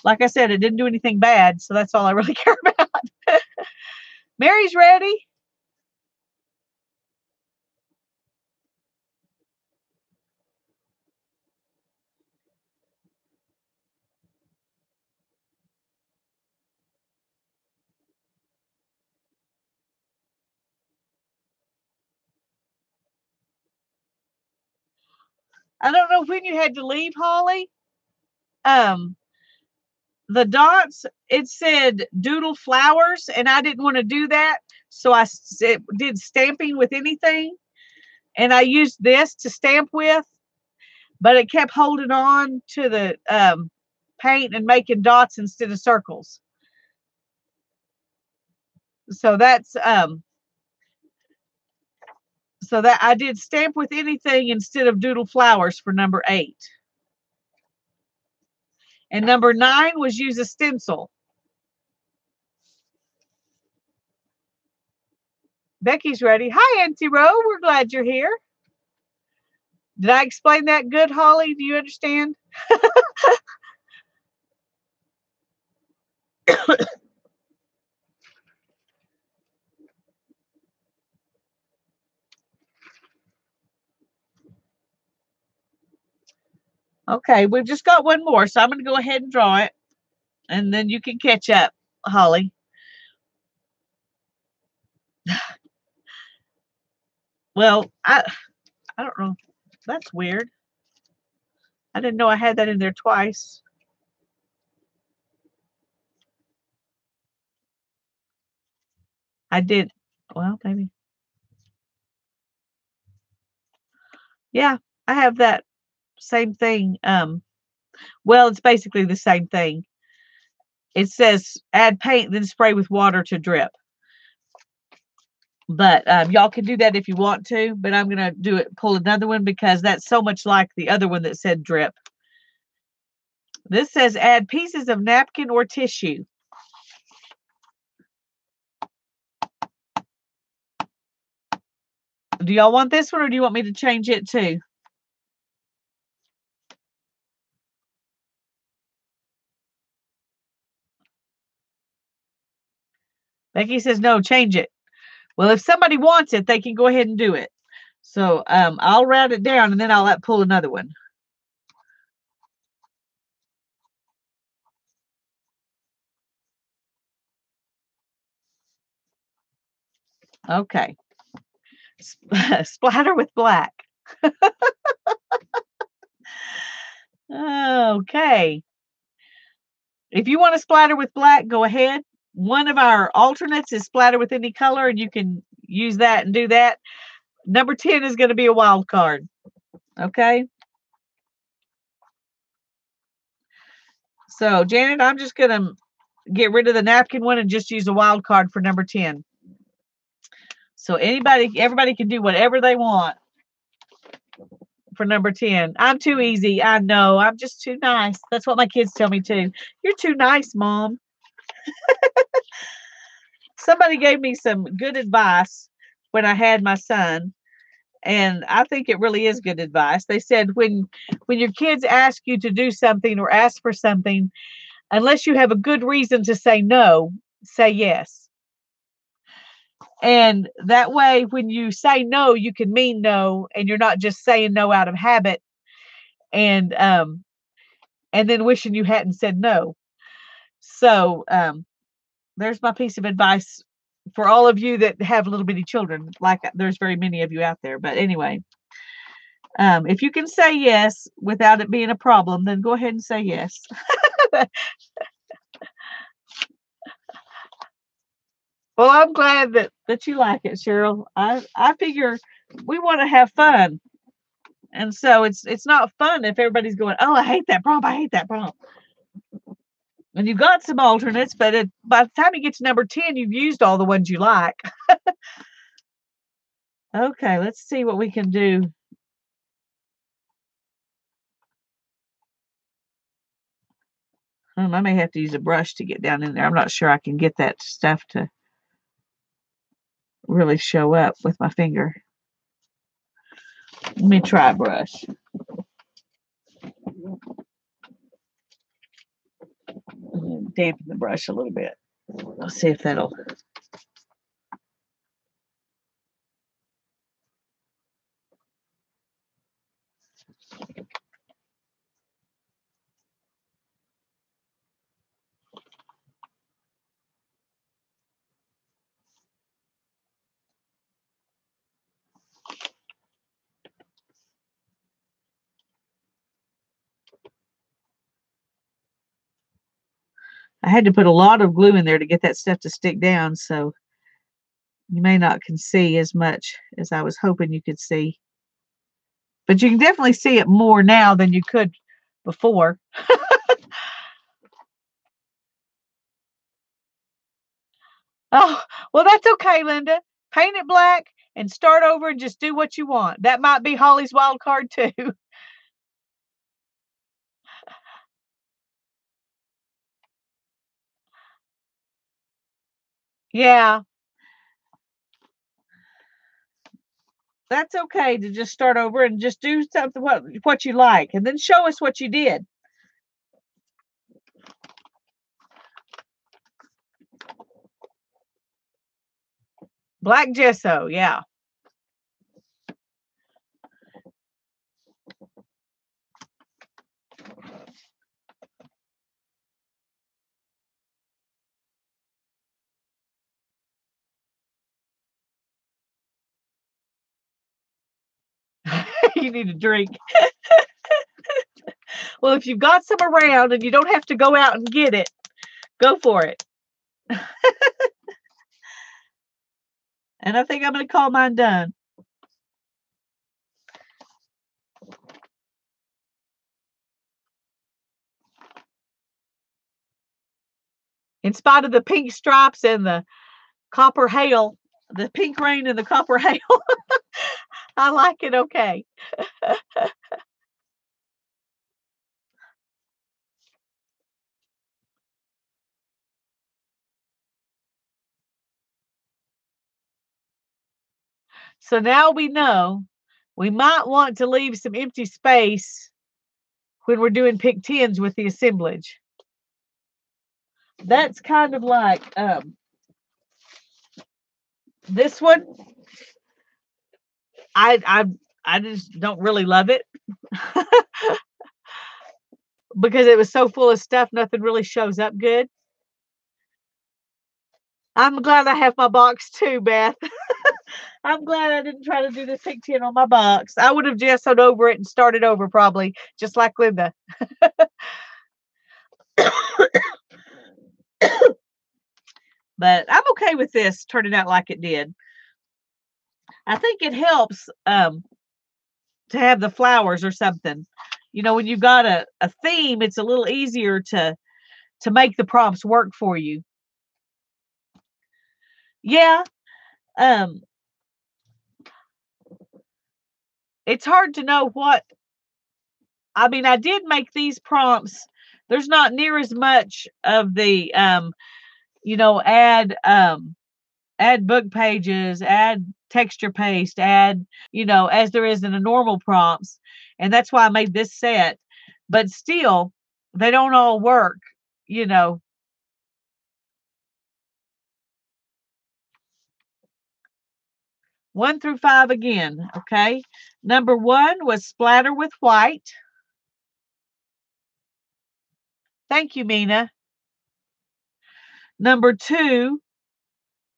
Like I said, it didn't do anything bad, so that's all I really care about. Mary's ready. I don't know when you had to leave, Holly. The dots, it said doodle flowers, and I didn't want to do that. So I did stamping with anything, and I used this to stamp with, but it kept holding on to the paint and making dots instead of circles. So that's so that I did stamp with anything instead of doodle flowers for number 8. And number 9 was use a stencil. Becky's ready. Hi, Auntie Ro. We're glad you're here. Did I explain that good, Holly? Do you understand? Okay, we've just got one more, so I'm going to go ahead and draw it, and then you can catch up, Holly. Well, I don't know. That's weird. I didn't know I had that in there twice. I did. Well, maybe. Yeah, I have that same thing. Well, it's basically the same thing. It says add paint, then spray with water to drip. But y'all can do that if you want to. But I'm gonna pull another one because that's so much like the other one that said drip. This says add pieces of napkin or tissue. Do y'all want this one or do you want me to change it too? Becky says no, change it. Well, if somebody wants it, they can go ahead and do it. So I'll round it down and then I'll pull another one. Okay. Splatter with black. Okay. If you want to splatter with black, go ahead. One of our alternates is splatter with any color, and you can use that and do that. Number 10 is going to be a wild card. Okay. So, Janet, I'm just going to get rid of the napkin one and just use a wild card for number 10. So everybody can do whatever they want for number 10. I'm too easy. I know. I'm just too nice. That's what my kids tell me too. You're too nice, Mom. Somebody gave me some good advice when I had my son, and I think it really is good advice. They said when your kids ask you to do something or ask for something, unless you have a good reason to say no, say yes. And that way, when you say no, you can mean no, and you're not just saying no out of habit, and then wishing you hadn't said no. So there's my piece of advice for all of you that have little bitty children. Like there's very many of you out there, but anyway, if you can say yes without it being a problem, then go ahead and say yes. Well, I'm glad that you like it, Cheryl. I figure we want to have fun. And so it's not fun if everybody's going, oh, I hate that prompt. I hate that prompt. And you've got some alternates, but by the time you get to number 10, you've used all the ones you like. Okay, let's see what we can do. I may have to use a brush to get down in there. I'm not sure I can get that stuff to really show up with my finger. Let me try a brush. Dampen the brush a little bit. Let's see if that'll. I had to put a lot of glue in there to get that stuff to stick down, so you may not can see as much as I was hoping you could see. But you can definitely see it more now than you could before. Oh, well, that's okay, Linda. Paint it black and start over and just do what you want. That might be Holly's wild card too. Yeah. That's okay to just start over and just do something what you like, and then show us what you did. Black gesso, yeah. You need a drink. Well, if you've got some around and you don't have to go out and get it, go for it. And I think I'm going to call mine done. In spite of the pink stripes and the copper hail, the pink rain and the copper hail, I like it okay. So now we know we might want to leave some empty space when we're doing pick 10s with the assemblage. That's kind of like this one. I just don't really love it because it was so full of stuff, nothing really shows up good. I'm glad I have my box too, Beth. I'm glad I didn't try to do this pick 10 on my box. I would have gessoed over it and started over probably, just like Linda. But I'm okay with this turning out like it did. I think it helps to have the flowers or something. You know, when you've got a theme, it's a little easier to make the prompts work for you. Yeah. It's hard to know what, I mean, I did make these prompts. There's not near as much of the you know, add book pages, add texture paste, add, you know, as there is in the normal prompts. And that's why I made this set. But still, they don't all work, you know. One through five again, okay? Number one was splatter with white. Thank you, Mina. Number two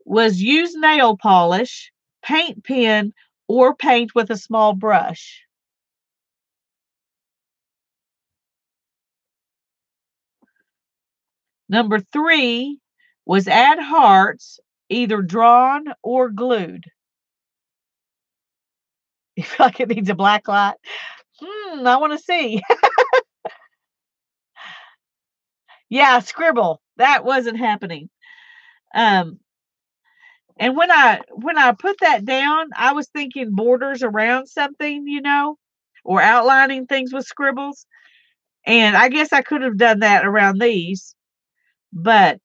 was use nail polish, paint pen, or paint with a small brush. Number three was add hearts, either drawn or glued. You feel like it needs a black light? I want to see. Yeah, scribble. That wasn't happening. And when I put that down, I was thinking borders around something, you know, or outlining things with scribbles. And I guess I could have done that around these. But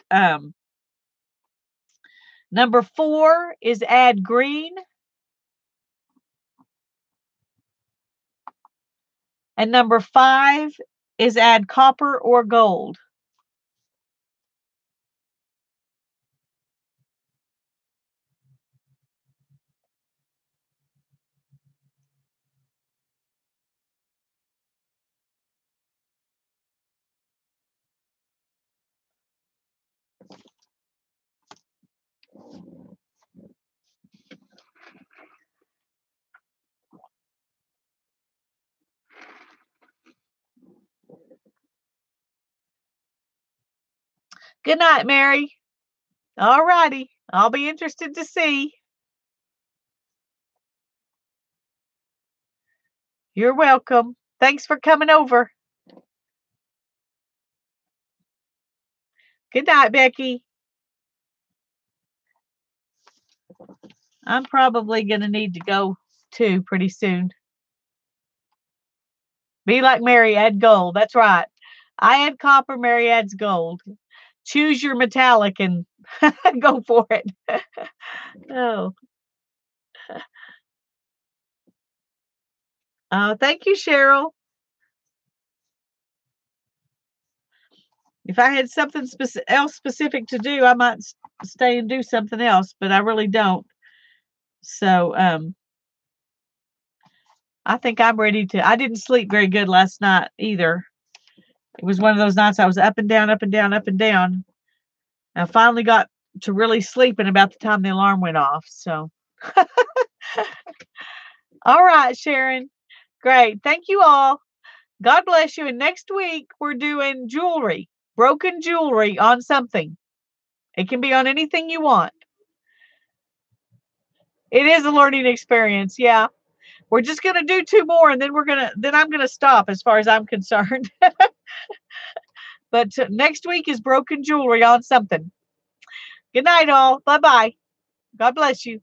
number four is add green. And number five is add copper or gold. Good night, Mary. All righty. I'll be interested to see. You're welcome. Thanks for coming over. Good night, Becky. I'm probably going to need to go too pretty soon. Be like Mary, add gold. That's right. I add copper, Mary adds gold. Choose your metallic and go for it. Oh. Thank you, Cheryl. If I had something else specific to do, I might stay and do something else, but I really don't. So, I think I'm ready to. I didn't sleep very good last night either. It was one of those nights I was up and down, up and down, up and down. I finally got to really sleeping about the time the alarm went off. So, all right, Sharon. Great. Thank you all. God bless you. And next week, we're doing jewelry, broken jewelry on something. It can be on anything you want. It is a learning experience. Yeah. We're just going to do 2 more and then I'm going to stop as far as I'm concerned. But next week is broken jewelry on something. Good night, all. Bye bye. God bless you.